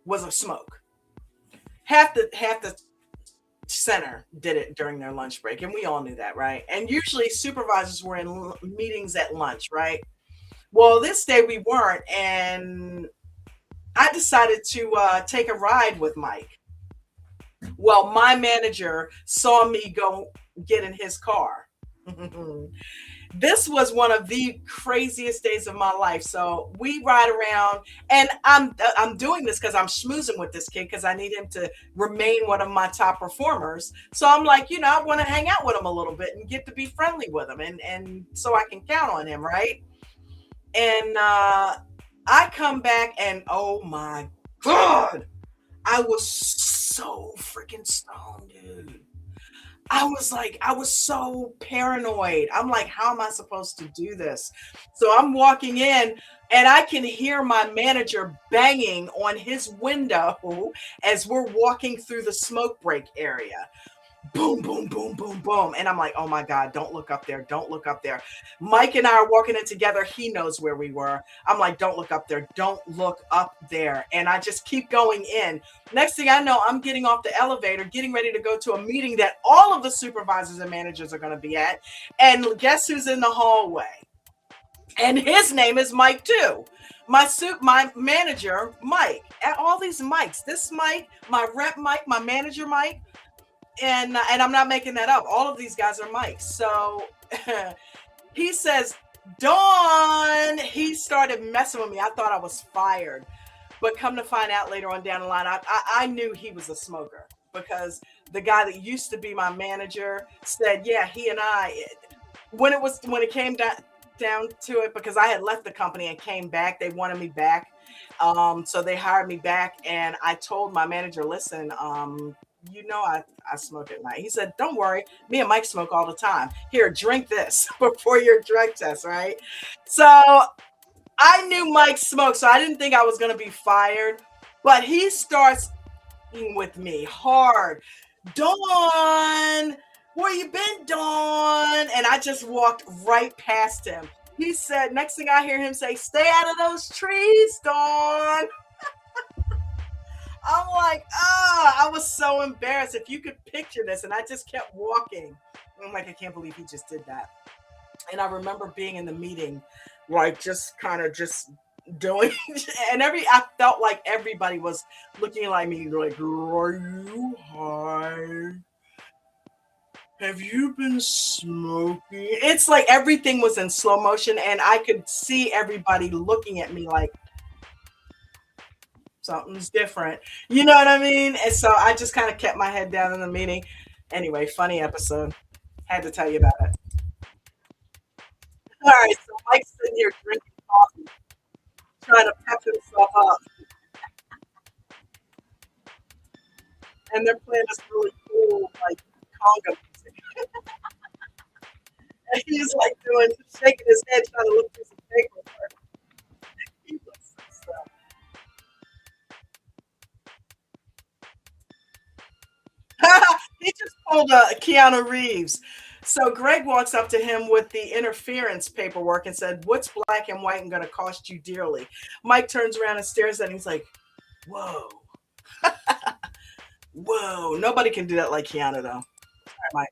was a smoke. Half the center did it during their lunch break, and we all knew that, right? And usually supervisors were in meetings at lunch, right? Well, this day we weren't, and I decided to take a ride with Mike. Well, my manager saw me go get in his car. This was one of the craziest days of my life. So we ride around, and I'm doing this because I'm schmoozing with this kid because I need him to remain one of my top performers. So I'm like, I want to hang out with him a little bit and get to be friendly with him, and so I can count on him, right? And I come back, and oh my God, I was so freaking stoned, dude. I was so paranoid. I'm like, how am I supposed to do this? So I'm walking in, and I can hear my manager banging on his window as we're walking through the smoke break area. Boom, boom, boom, boom, boom. And I'm like, oh my God, don't look up there. Don't look up there. Mike and I are walking in together. He knows where we were. I'm like, don't look up there. Don't look up there. And I just keep going in. Next thing I know, I'm getting off the elevator, getting ready to go to a meeting that all of the supervisors and managers are going to be at. And guess who's in the hallway? And his name is Mike too. My manager, Mike. At all these Mikes. This Mike, my rep Mike, my manager Mike, and I'm not making that up. All of these guys are Mikes. So he says, Dawn, he started messing with me. I thought I was fired. But come to find out later on down the line, I knew he was a smoker because the guy that used to be my manager said, yeah, he and I, when it came down to it, because I had left the company and came back, they wanted me back. So they hired me back, and I told my manager, listen, I smoke at night. He said, don't worry, me and Mike smoke all the time. Here, drink this before your drug test, right? So I knew Mike smoked, so I didn't think I was going to be fired. But he starts with me hard. Dawn, where you been, Dawn? And I just walked right past him. He said, next thing I hear him say, stay out of those trees, Dawn. I'm like, I was so embarrassed. If you could picture this. And I just kept walking. I'm like, I can't believe he just did that. And I remember being in the meeting, like just kind of just doing, and I felt like everybody was looking like me, like, are you high? Have you been smoking? It's like everything was in slow motion, and I could see everybody looking at me like something's different. You know what I mean? And so I just kind of kept my head down in the meeting. Anyway, funny episode. Had to tell you about it. All right, so Mike's sitting here drinking coffee, trying to pep himself up, and they're playing this really cool, like, conga music. And he's like shaking his head, trying to look through some paperwork. He looks so stuff. He just pulled a Keanu Reeves. So Greg walks up to him with the interference paperwork and said, what's black and white and going to cost you dearly? Mike turns around and stares at him. He's like, whoa. Whoa. Nobody can do that like Keanu, though. Mike.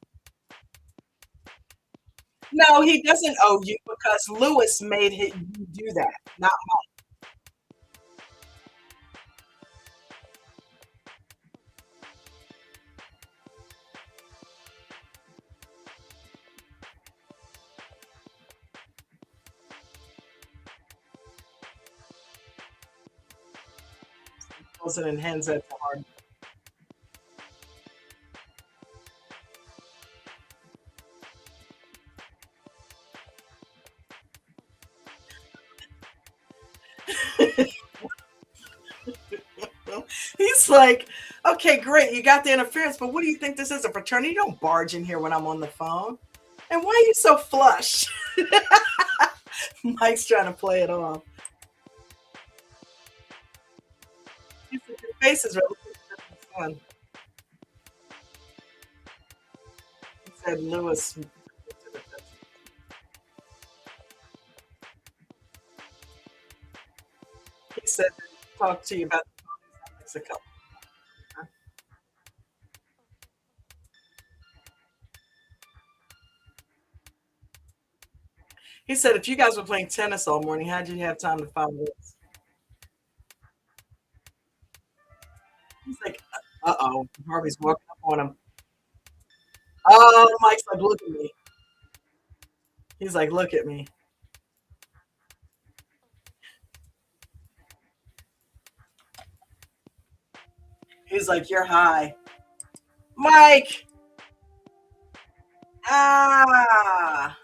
No, he doesn't owe you because Lewis made you do that, not Wilson and Hens at the hard. He's like, okay, great, you got the interference, but what do you think this is, a fraternity? You don't barge in here when I'm on the phone. And why are you so flush? Mike's trying to play it off. He said, your face is really fun. He said, Lewis. He said, talk to you about Mexico. He said, if you guys were playing tennis all morning, how'd you have time to find this? He's like, uh-oh. Harvey's walking up on him. Oh, Mike's like, look at me. He's like, look at me. He's like, you're high. Mike! Ah!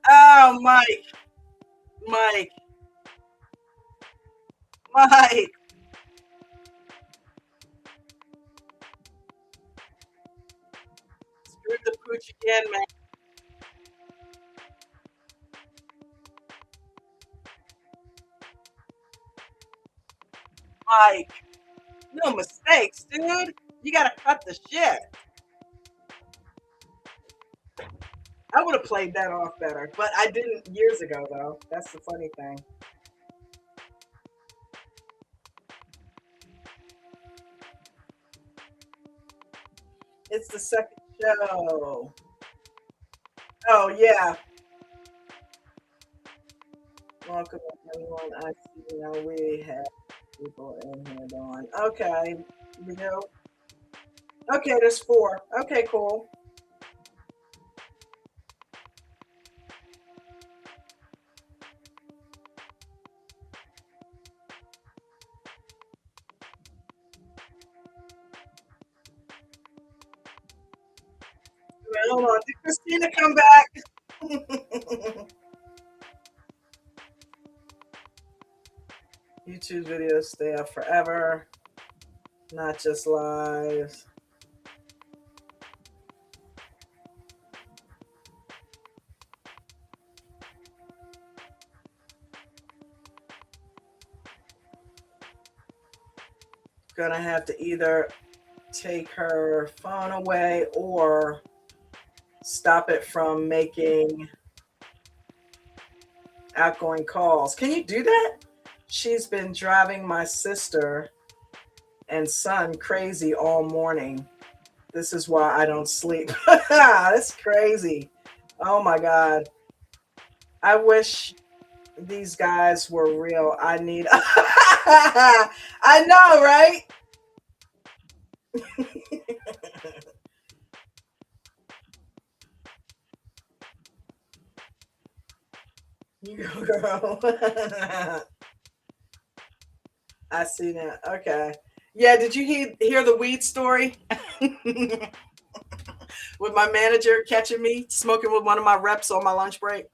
Oh, Mike! Mike! Mike! Screw the pooch again, man. Mike! No mistakes, dude. You gotta cut the shit. I would have played that off better, but I didn't years ago, though. That's the funny thing. It's the second show. Oh yeah. Welcome everyone. I see now we have people in here doing. Okay. We go. Okay, there's four. Okay, cool. Well, hold on. Did Christina come back? YouTube videos stay up forever, not just lives. Gonna have to either take her phone away or stop it from making outgoing calls. Can you do that? She's been driving my sister and son crazy all morning. This is why I don't sleep. That's crazy. Oh my God. I wish these guys were real. I need. I know, right? You go, girl. I see that. Okay. Yeah, did you hear the weed story? With my manager catching me smoking with one of my reps on my lunch break.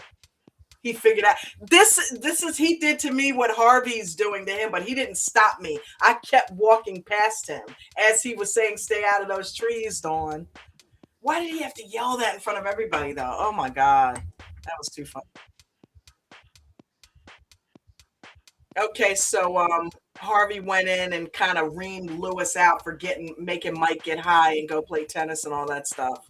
He figured out this is he did to me what Harvey's doing to him, but he didn't stop me. I kept walking past him as he was saying, "Stay out of those trees, Dawn." Why did he have to yell that in front of everybody, though? Oh my God, that was too fun. Okay, so Harvey went in and kind of reamed Lewis out for making Mike get high and go play tennis and all that stuff.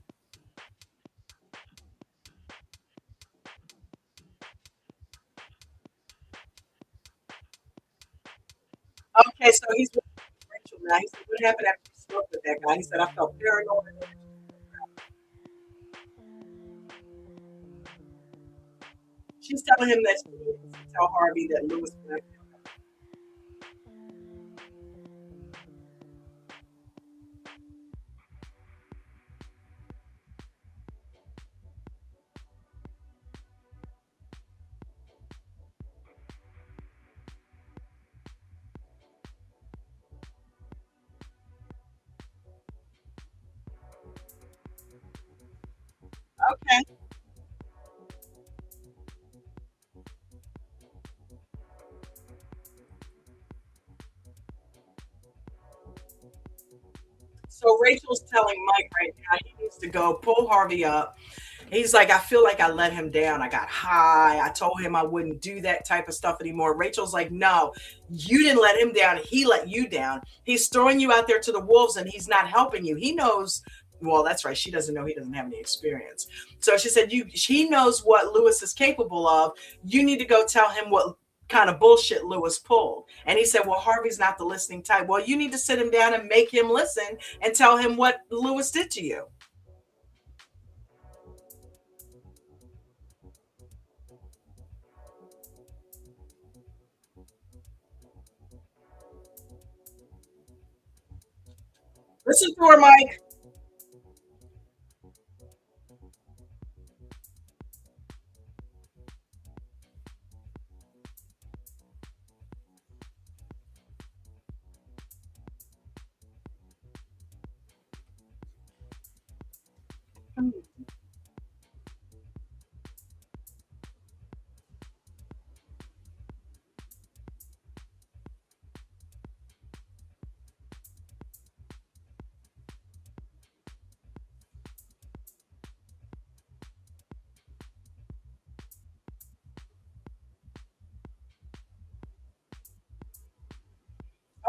Okay, so he's with Rachel now. He said, "What happened after you spoke with that guy?" He said, "I felt paranoid." She's telling him that she needs to tell Harvey that Lewis connected. Okay. So Rachel's telling Mike right now he needs to go pull Harvey up. He's like, "I feel like I let him down. I got high. I told him I wouldn't do that type of stuff anymore." Rachel's like, "No, you didn't let him down. He let you down. He's throwing you out there to the wolves and he's not helping you. He knows." Well, that's right. She doesn't know he doesn't have any experience. So she said, he knows what Lewis is capable of. You need to go tell him what kind of bullshit Lewis pulled. And he said, "Well, Harvey's not the listening type." Well, you need to sit him down and make him listen and tell him what Lewis did to you. Listen to her, Mike.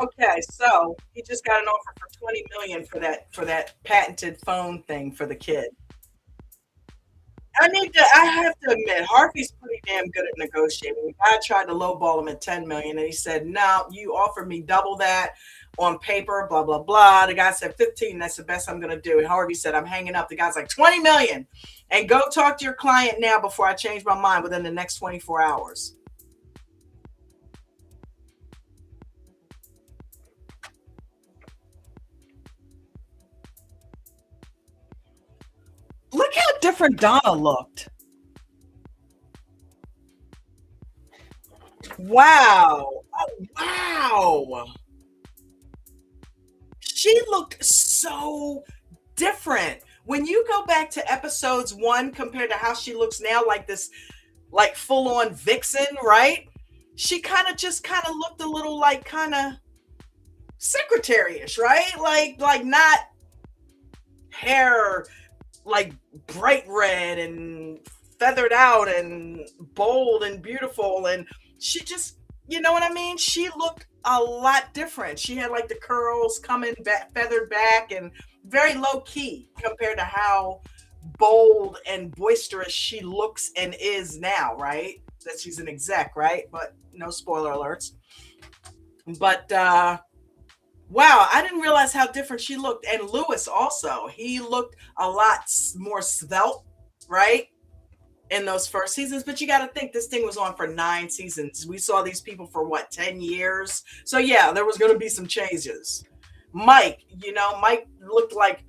Okay, so he just got an offer for 20 million for that patented phone thing for the kid. I have to admit, Harvey's pretty damn good at negotiating. The guy tried to lowball him at 10 million and he said, "No, you offered me double that. on paper, blah, blah, blah. The guy said 15, that's the best I'm going to do. And Harvey said, I'm hanging up. The guy's like, 20 million. And go talk to your client now before I change my mind within the next 24 hours. Look how different Donna looked. Wow. Oh, wow. She looked so different. When you go back to episodes 1 compared to how she looks now, like this, like full on vixen, right? She kind of looked a little like kind of secretary-ish, right? Like not hair like bright red and feathered out and bold and beautiful, and she just, you know what I mean, she looked a lot different. She had like the curls coming back, feathered back, and very low key compared to how bold and boisterous she looks and is now, right? That she's an exec, right? But no spoiler alerts. But wow, I didn't realize how different she looked. And Lewis also, he looked a lot more svelte, right? In those first seasons. But you got to think this thing was on for 9 seasons. We saw these people for what, 10 years? So yeah, there was going to be some changes. Mike, Mike looked like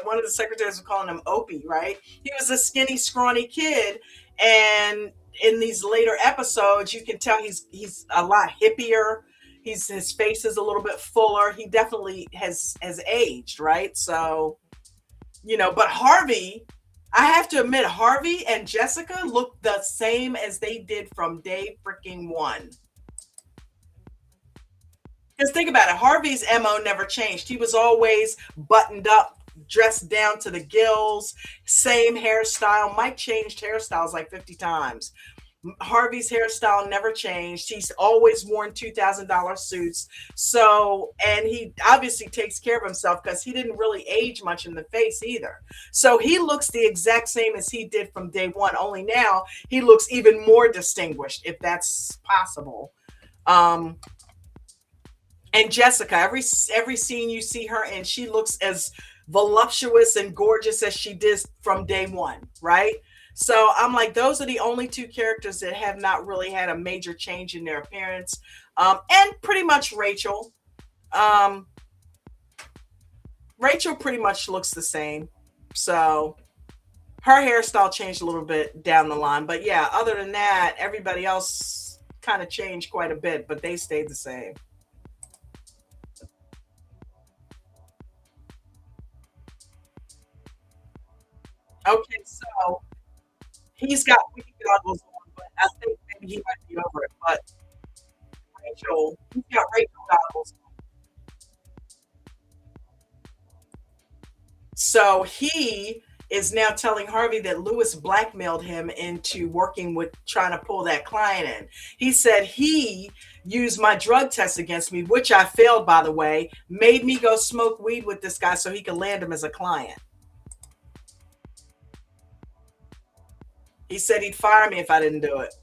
one of the secretaries was calling him Opie, right? He was a skinny, scrawny kid. And in these later episodes, you can tell he's a lot hippier. His face is a little bit fuller. He definitely has aged, right? So, but Harvey, I have to admit, Harvey and Jessica look the same as they did from day freaking 1. Because think about it, Harvey's MO never changed. He was always buttoned up, dressed down to the gills, same hairstyle. Mike changed hairstyles like 50 times. Harvey's hairstyle never changed. He's always worn $2,000 suits. So, and he obviously takes care of himself because he didn't really age much in the face either. So he looks the exact same as he did from day 1, only now he looks even more distinguished, if that's possible. And Jessica, every scene you see her in, she looks as voluptuous and gorgeous as she did from day 1, right? So I'm like, those are the only 2 characters that have not really had a major change in their appearance. And pretty much Rachel. Rachel pretty much looks the same. So her hairstyle changed a little bit down the line. But yeah, other than that, everybody else kind of changed quite a bit, but they stayed the same. Okay, so he's got weed goggles on, but I think maybe he might be over it. But Rachel, he's got Rachel goggles. So he is now telling Harvey that Lewis blackmailed him into working with trying to pull that client in. He said he used my drug test against me, which I failed, by the way, made me go smoke weed with this guy so he could land him as a client. He said he'd fire me if I didn't do it.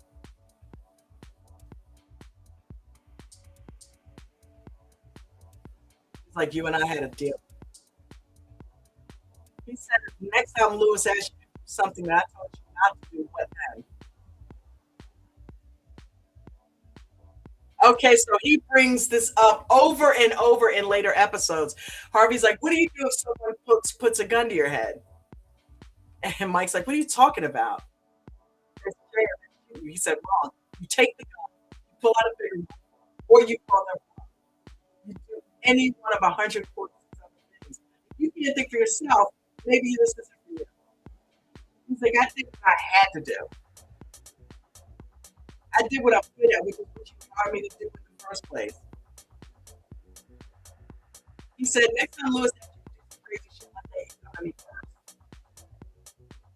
It's like you and I had a deal. He said next time Lewis asks you something that I told you not to do, what then? Okay, so he brings this up over and over in later episodes. Harvey's like, what do you do if someone puts a gun to your head? And Mike's like, what are you talking about? He said, wrong. You take the gun, you pull out a bigger one, or you call them. You do any one of 147 things. You can't think for yourself. Maybe this isn't for you. He's like, I did what I had to do. I did what I'm good at, which is what you wanted me to do in the first place. He said, next time Lewis asks you to do some crazy shit like that, you come at me first.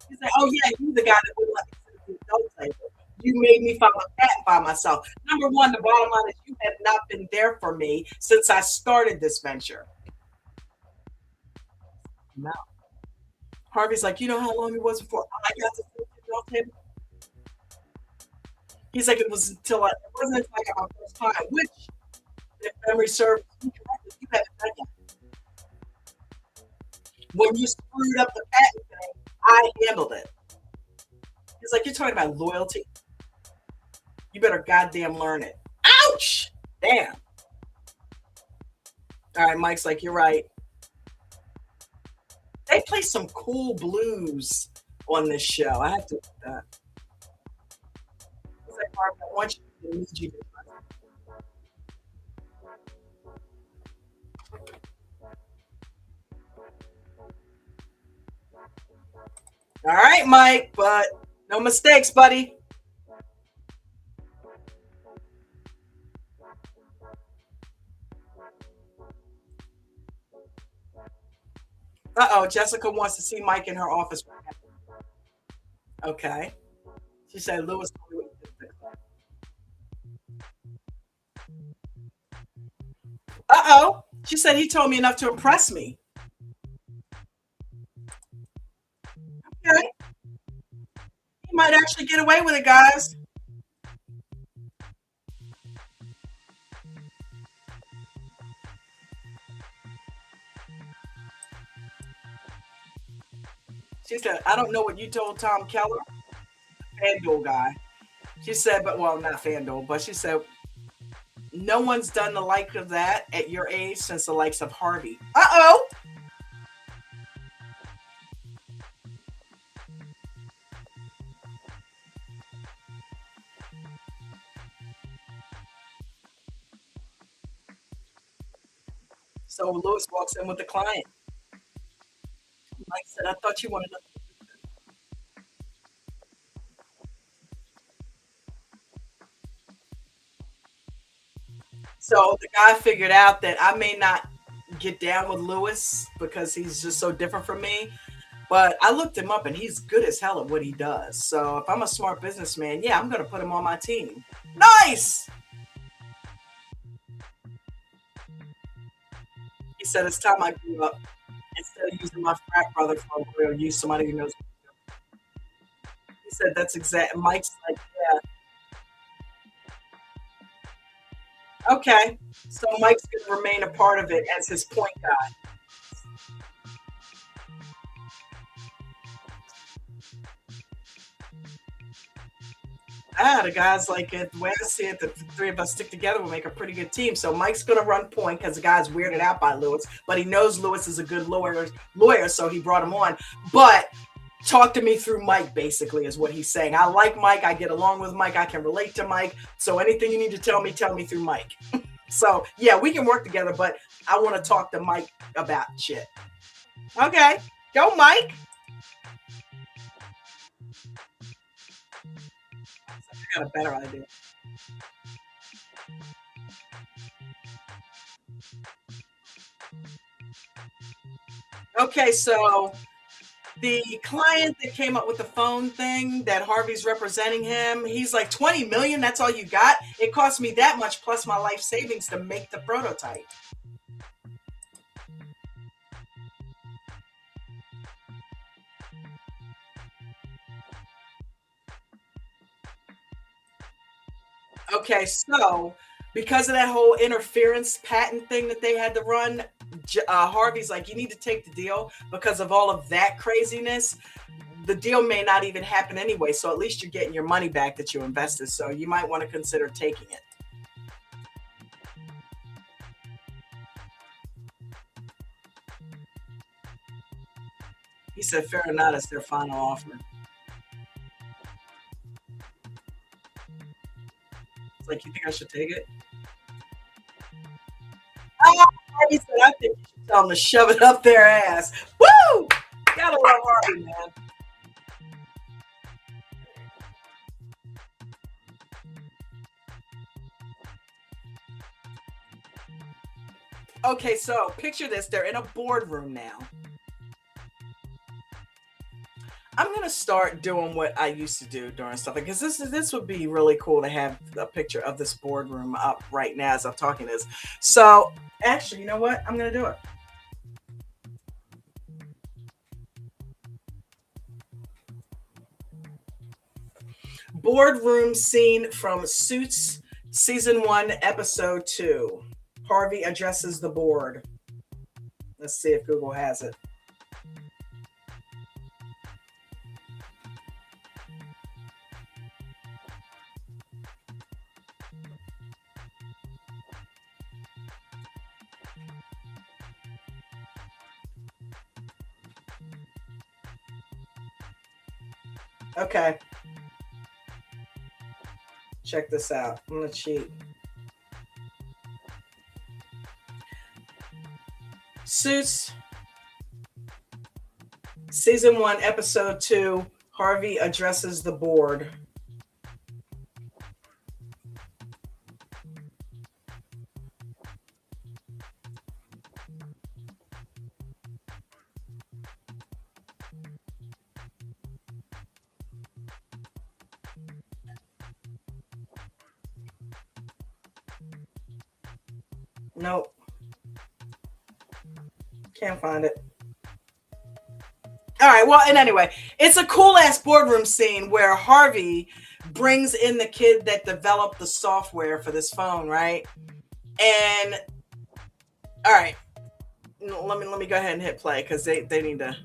He's like, oh yeah, you the guy that wouldn't let me sit at the adult table. You made me file a patent by myself. Number one, the bottom line is you have not been there for me since I started this venture. No. Harvey's like, you know how long it was before I got to sit at the adult table? He's like, it wasn't until I got my first time, which, if memory serves, you You haven't done yet. When you screwed up the patent thing, I handled it. He's like, you're talking about loyalty. You better goddamn learn it. Ouch! Damn. All right, Mike's like, you're right. They play some cool blues on this show. I have to admit that. It's like, Barbara, I want you to need you to. All right, Mike, but no mistakes, buddy. Uh-oh, Jessica wants to see Mike in her office. Okay. She said, Lewis. Uh-oh. She said he told me enough to impress me. Okay. He might actually get away with it, guys. She said, I don't know what you told Tom Keller, FanDuel guy. She said, but well, not FanDuel, but she said, no one's done the like of that at your age since the likes of Harvey. Uh-oh. So Lewis walks in with the client. Mike said, I thought you wanted to. So the guy figured out that I may not get down with Lewis because he's just so different from me. But I looked him up and he's good as hell at what he does. So if I'm a smart businessman, yeah, I'm going to put him on my team. Nice. He said, it's time I grew up. Instead of using my frat brother for a lawyer, use somebody who knows. He said, that's exact. Mike's like, yeah. Okay. So Mike's going to remain a part of it as his point guy. The guys like it. The way I see it, the three of us stick together will make a pretty good team. So Mike's going to run point because the guy's weirded out by Lewis, but he knows Lewis is a good lawyer, so he brought him on. But talk to me through Mike, basically, is what he's saying. I like Mike. I get along with Mike. I can relate to Mike. So anything you need to tell me through Mike. So yeah, we can work together, but I want to talk to Mike about shit. Okay, go Mike. I got a better idea. Okay, so the client that came up with the phone thing that Harvey's representing him, he's like 20 million, that's all you got? It cost me that much plus my life savings to make the prototype. Okay, so because of that whole interference patent thing that they had to run, Harvey's like, you need to take the deal because of all of that craziness. The deal may not even happen anyway, so at least you're getting your money back that you invested. So you might want to consider taking it. He said, fair or not, it's their final offer. It's like, you think I should take it? Oh, Harvey said, I think you should tell them to shove it up their ass. Woo! Gotta love Harvey, man. Okay, so picture this. They're in a boardroom now. I'm gonna start doing what I used to do during stuff because this would be really cool to have a picture of this boardroom up right now as I'm talking this. So actually, you know what? I'm gonna do it. Boardroom scene from Suits season 1, episode 2. Harvey addresses the board. Let's see if Google has it. Okay. Check this out. I'm going to cheat. Suits, Season 1, Episode 2, Harvey addresses the board. Nope. Can't find it. All right. Well, and anyway, it's a cool ass boardroom scene where Harvey brings in the kid that developed the software for this phone, right? And all right, let me go ahead and hit play because they need to.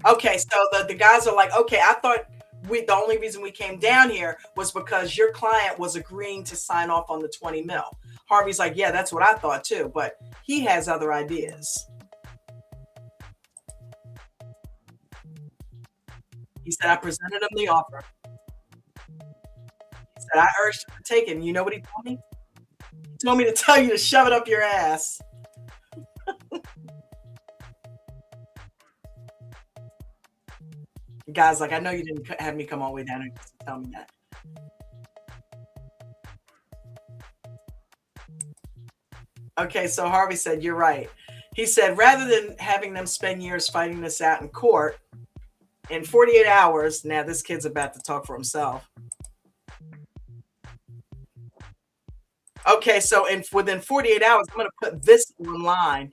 Okay, so the guys are like, okay, I thought the only reason we came down here was because your client was agreeing to sign off on the 20 mil. Harvey's like, yeah, that's what I thought too, but he has other ideas. He said, I presented him the offer. He said, I urged him to take it. And you know what he told me? He told me to tell you to shove it up your ass. Guy's like, I know you didn't have me come all the way down here just to tell me that. Okay, so Harvey said, you're right. He said, rather than having them spend years fighting this out in court, in 48 hours, now this kid's about to talk for himself. Okay, so within 48 hours, I'm going to put this online.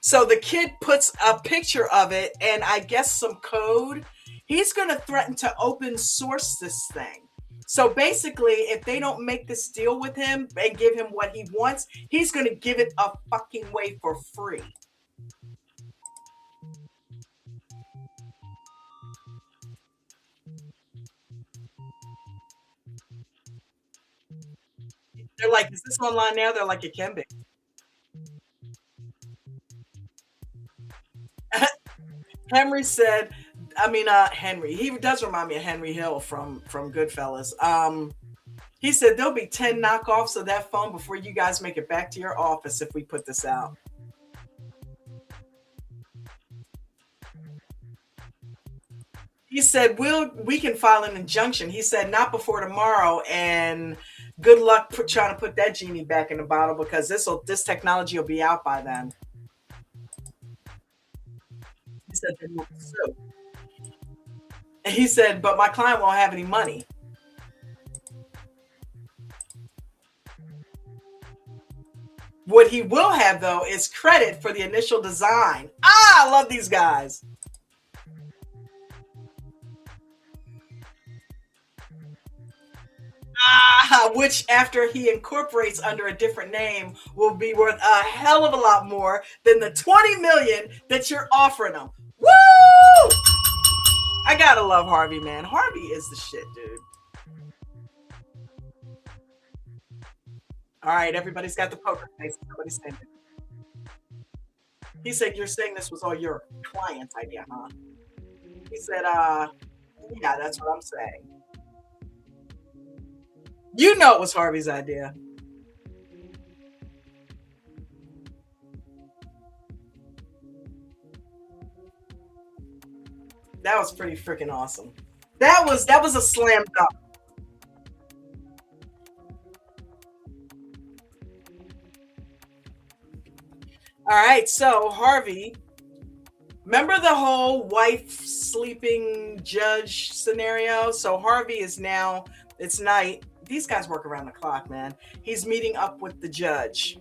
So the kid puts a picture of it and I guess some code. He's going to threaten to open source this thing. So basically, if they don't make this deal with him and give him what he wants, he's going to give it a fucking way for free. They're like, is this online now? They're like, it can be. Henry said, Henry, he does remind me of Henry Hill from Goodfellas. He said there'll be 10 knockoffs of that phone before you guys make it back to your office if we put this out. He said, we can file an injunction. He said, not before tomorrow. And good luck trying to put that genie back in the bottle because this technology will be out by then. He said, they won't sue. And he said, but my client won't have any money. What he will have, though, is credit for the initial design. I love these guys. Which, after he incorporates under a different name, will be worth a hell of a lot more than the $20 million that you're offering him. Woo! I gotta love Harvey, man. Harvey is the shit, dude. All right, everybody's got the poker face. Nobody's saying it. He said, you're saying this was all your client's idea, huh? He said, yeah, that's what I'm saying. You know it was Harvey's idea. That was pretty freaking awesome. That was a slam dunk. All right, so Harvey, remember the whole wife sleeping judge scenario? So Harvey is now, it's night. These guys work around the clock, man. He's meeting up with the judge.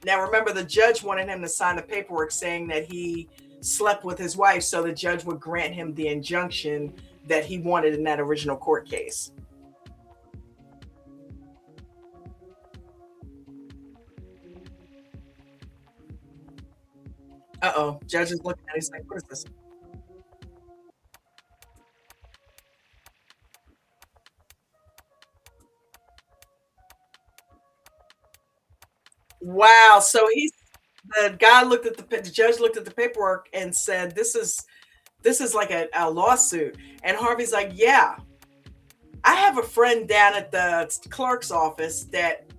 Now, remember, the judge wanted him to sign the paperwork saying that he slept with his wife so the judge would grant him the injunction that he wanted in that original court case. Uh-oh. Judge is looking at it. He's like, what is this? Wow. So the judge looked at the paperwork and said, this is like a lawsuit. And Harvey's like, yeah, I have a friend down at the clerk's office that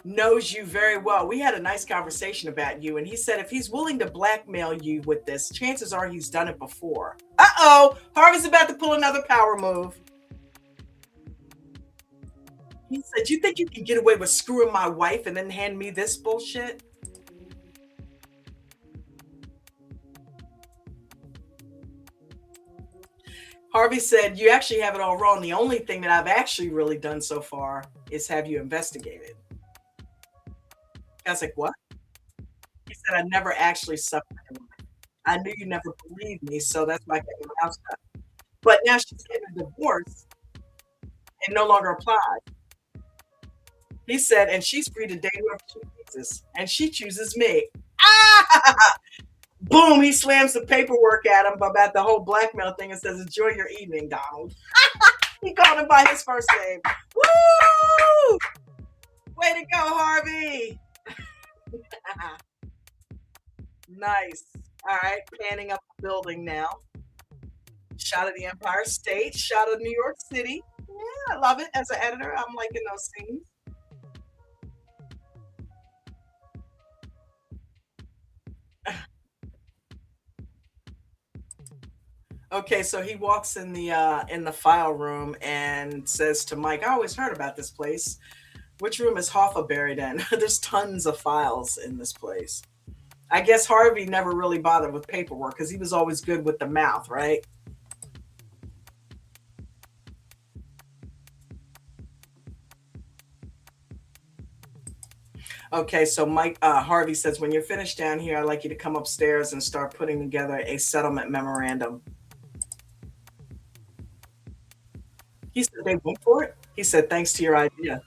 knows you very well. We had a nice conversation about you. And he said if he's willing to blackmail you with this, chances are he's done it before. Uh-oh. Harvey's about to pull another power move. He said, you think you can get away with screwing my wife and then hand me this bullshit? Harvey said, you actually have it all wrong. The only thing that I've actually really done so far is have you investigated. I was like, what? He said, I never actually suffered him. I knew you never believed me, so that's why I kept my mouth shut. But now she's getting a divorce and no longer applied. He said, and she's free to date whoever she chooses, and she chooses me. Ah! Boom, he slams the paperwork at him about the whole blackmail thing and says, enjoy your evening, Donald. He called him by his first name. Woo! Way to go, Harvey. Nice. All right, panning up the building now. Shot of the Empire State, shot of New York City. Yeah, I love it. As an editor, I'm liking those scenes. Okay, so he walks in the file room and says to Mike, I always heard about this place. Which room is Hoffa buried in? There's tons of files in this place. I guess Harvey never really bothered with paperwork because he was always good with the mouth, right? Okay, so Harvey says, when you're finished down here, I'd like you to come upstairs and start putting together a settlement memorandum. He said they went for it. He said, thanks to your idea.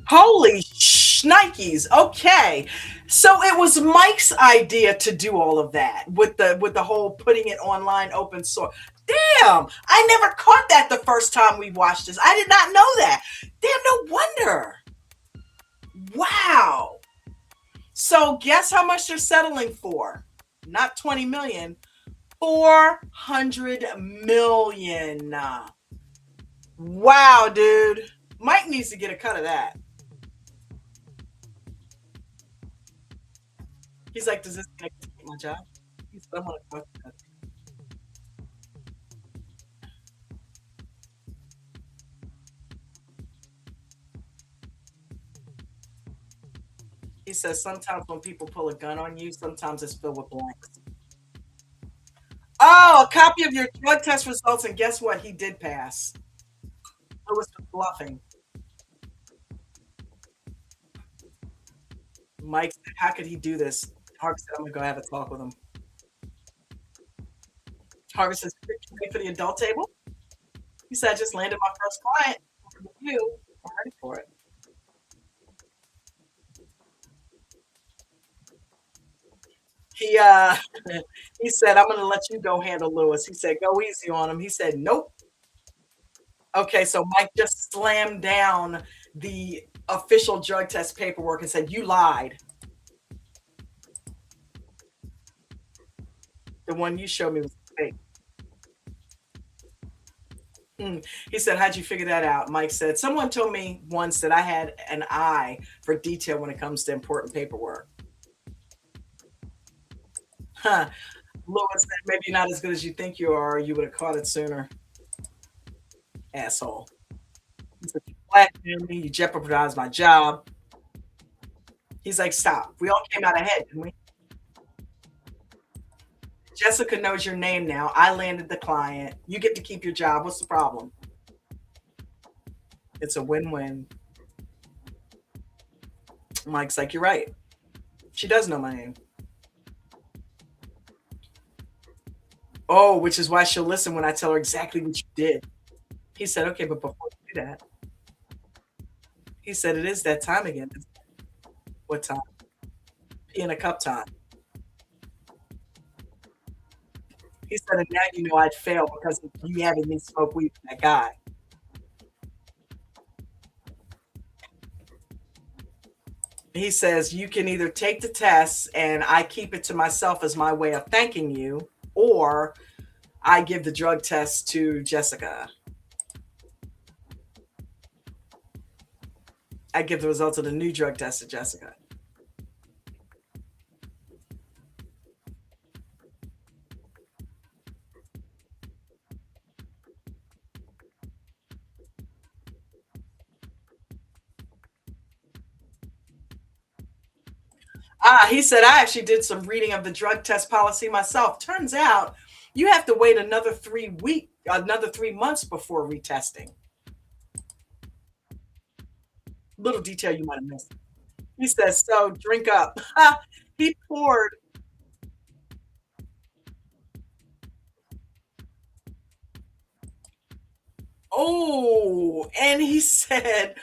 Holy shnikes. Okay. So it was Mike's idea to do all of that with the whole putting it online open source. Damn, I never caught that the first time we watched this. I did not know that. Damn, no wonder. Wow. So guess how much they're settling for? Not 20 million, 400 million. Wow, dude. Mike needs to get a cut of that. He's like, does this connect to my job? He's someone. He says sometimes when people pull a gun on you, sometimes it's filled with blanks. Oh, a copy of your drug test results, and guess what? He did pass. It was bluffing. Mike said, how could he do this? Harvey said, I'm gonna go have a talk with him. Harvey says, wait for the adult table. He said, I just landed my first client. You, I'm ready for it. He he said, I'm gonna let you go handle Lewis. He said, go easy on him. He said, nope. Okay, so Mike just slammed down the official drug test paperwork and said, you lied. The one you showed me was fake. He said, how'd you figure that out? Mike said, someone told me once that I had an eye for detail when it comes to important paperwork. Huh. Lewis said, maybe you're not as good as you think you are. You would have caught it sooner. Asshole. He said, you blackmailed me. You jeopardized my job. He's like, stop. We all came out ahead, didn't we? Jessica knows your name now. I landed the client. You get to keep your job. What's the problem? It's a win-win. Mike's like, you're right. She does know my name. Oh, which is why she'll listen when I tell her exactly what you did. He said, okay, but before you do that, he said, it is that time again. What time? Pee in a cup time. He said, and now you know I'd fail because of you having me smoke weed with that guy. He says, you can either take the test and I keep it to myself as my way of thanking you, or I give the drug test to Jessica. I give the results of the new drug test to Jessica. He said, I actually did some reading of the drug test policy myself. Turns out you have to wait another 3 months before retesting. Little detail you might have missed. He says, so drink up. He poured, oh, and he said,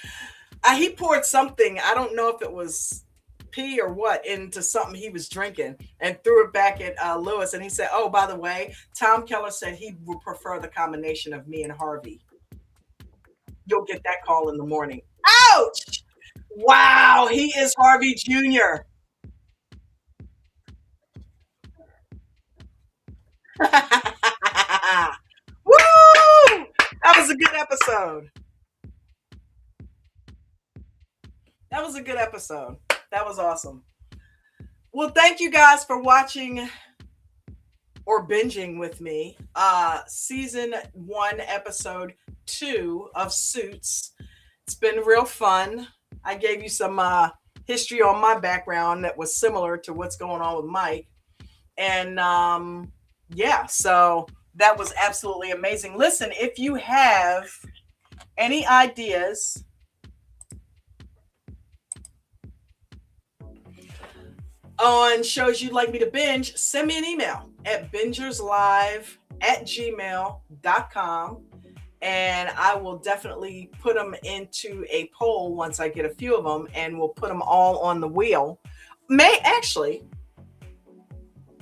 he poured something. I don't know if it was pee or what into something he was drinking and threw it back at Lewis. And he said, oh, by the way, Tom Keller said he would prefer the combination of me and Harvey. You'll get that call in the morning. Ouch! Wow, he is Harvey Jr. Woo! That was a good episode. That was a good episode. That was awesome. Well, thank you guys for watching or binging with me. Season 1, episode 2 of Suits. It's been real fun. I gave you some history on my background that was similar to what's going on with Mike. And yeah, so that was absolutely amazing. Listen, if you have any ideas on shows you'd like me to binge, send me an email at bingerslive@gmail.com, and I will definitely put them into a poll once I get a few of them, and we'll put them all on the wheel.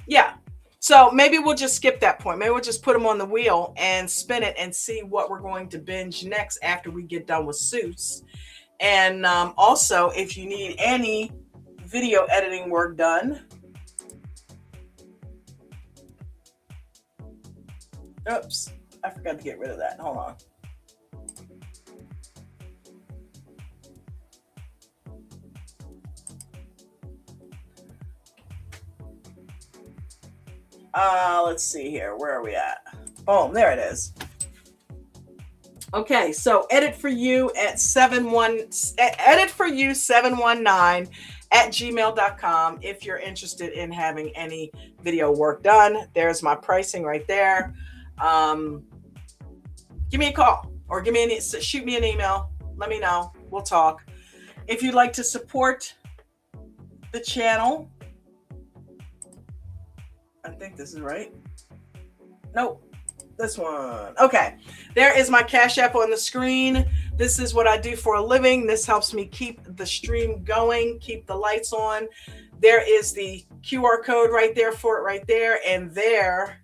Yeah. So maybe we'll just skip that point. Maybe we'll just put them on the wheel and spin it and see what we're going to binge next after we get done with Suits. And also, if you need any video editing work done. Oops, I forgot to get rid of that. Hold on. Let's see here. Where are we at? Oh, there it is. Okay, so edit for you 719 at gmail.com if you're interested in having any video work done. There's my pricing right there. Give me a call or shoot me an email. Let me know. We'll talk. If you'd like to support the channel, I think this is right. Nope. This one. Okay. There is my Cash App on the screen. This is what I do for a living. This helps me keep the stream going, keep the lights on. There is the QR code right there for it right there. And there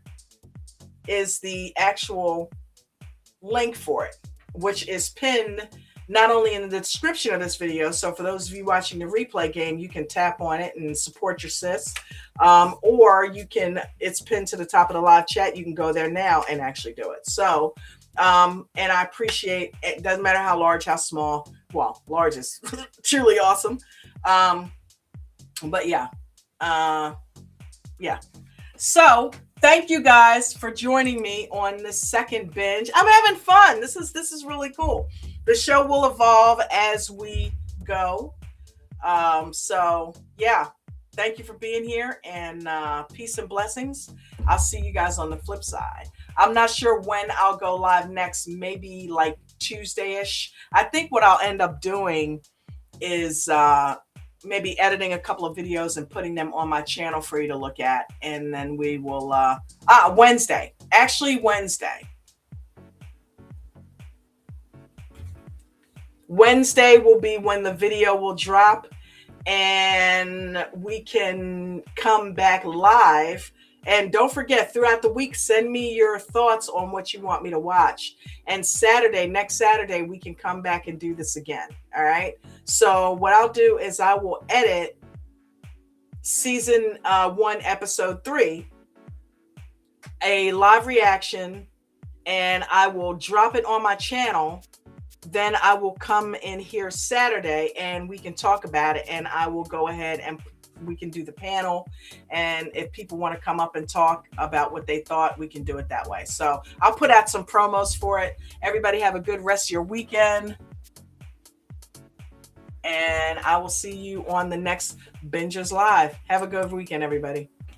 is the actual link for it, which is pinned not only in the description of this video. So for those of you watching the replay game, you can tap on it and support your sis. Or it's pinned to the top of the live chat. You can go there now and actually do it. So, and I appreciate it. Doesn't matter how large, how small. Well, large is truly awesome. But yeah, yeah. So thank you guys for joining me on this second binge. I'm having fun. This is really cool. The show will evolve as we go. So yeah, thank you for being here, and peace and blessings. I'll see you guys on the flip side. I'm not sure when I'll go live next, maybe like Tuesday-ish. I think what I'll end up doing is maybe editing a couple of videos and putting them on my channel for you to look at. And then we will, Wednesday, actually Wednesday. Wednesday will be when the video will drop. and we can come back live. And don't forget, throughout the week, send me your thoughts on what you want me to watch. And next Saturday, we can come back and do this again. All right. So what I'll do is I will edit season 1, episode 3, a live reaction, and I will drop it on my channel. Then I will come in here Saturday and we can talk about it, and I will go ahead and we can do the panel. And if people want to come up and talk about what they thought, we can do it that way. So I'll put out some promos for it. Everybody have a good rest of your weekend. And I will see you on the next Bingers Live. Have a good weekend, everybody.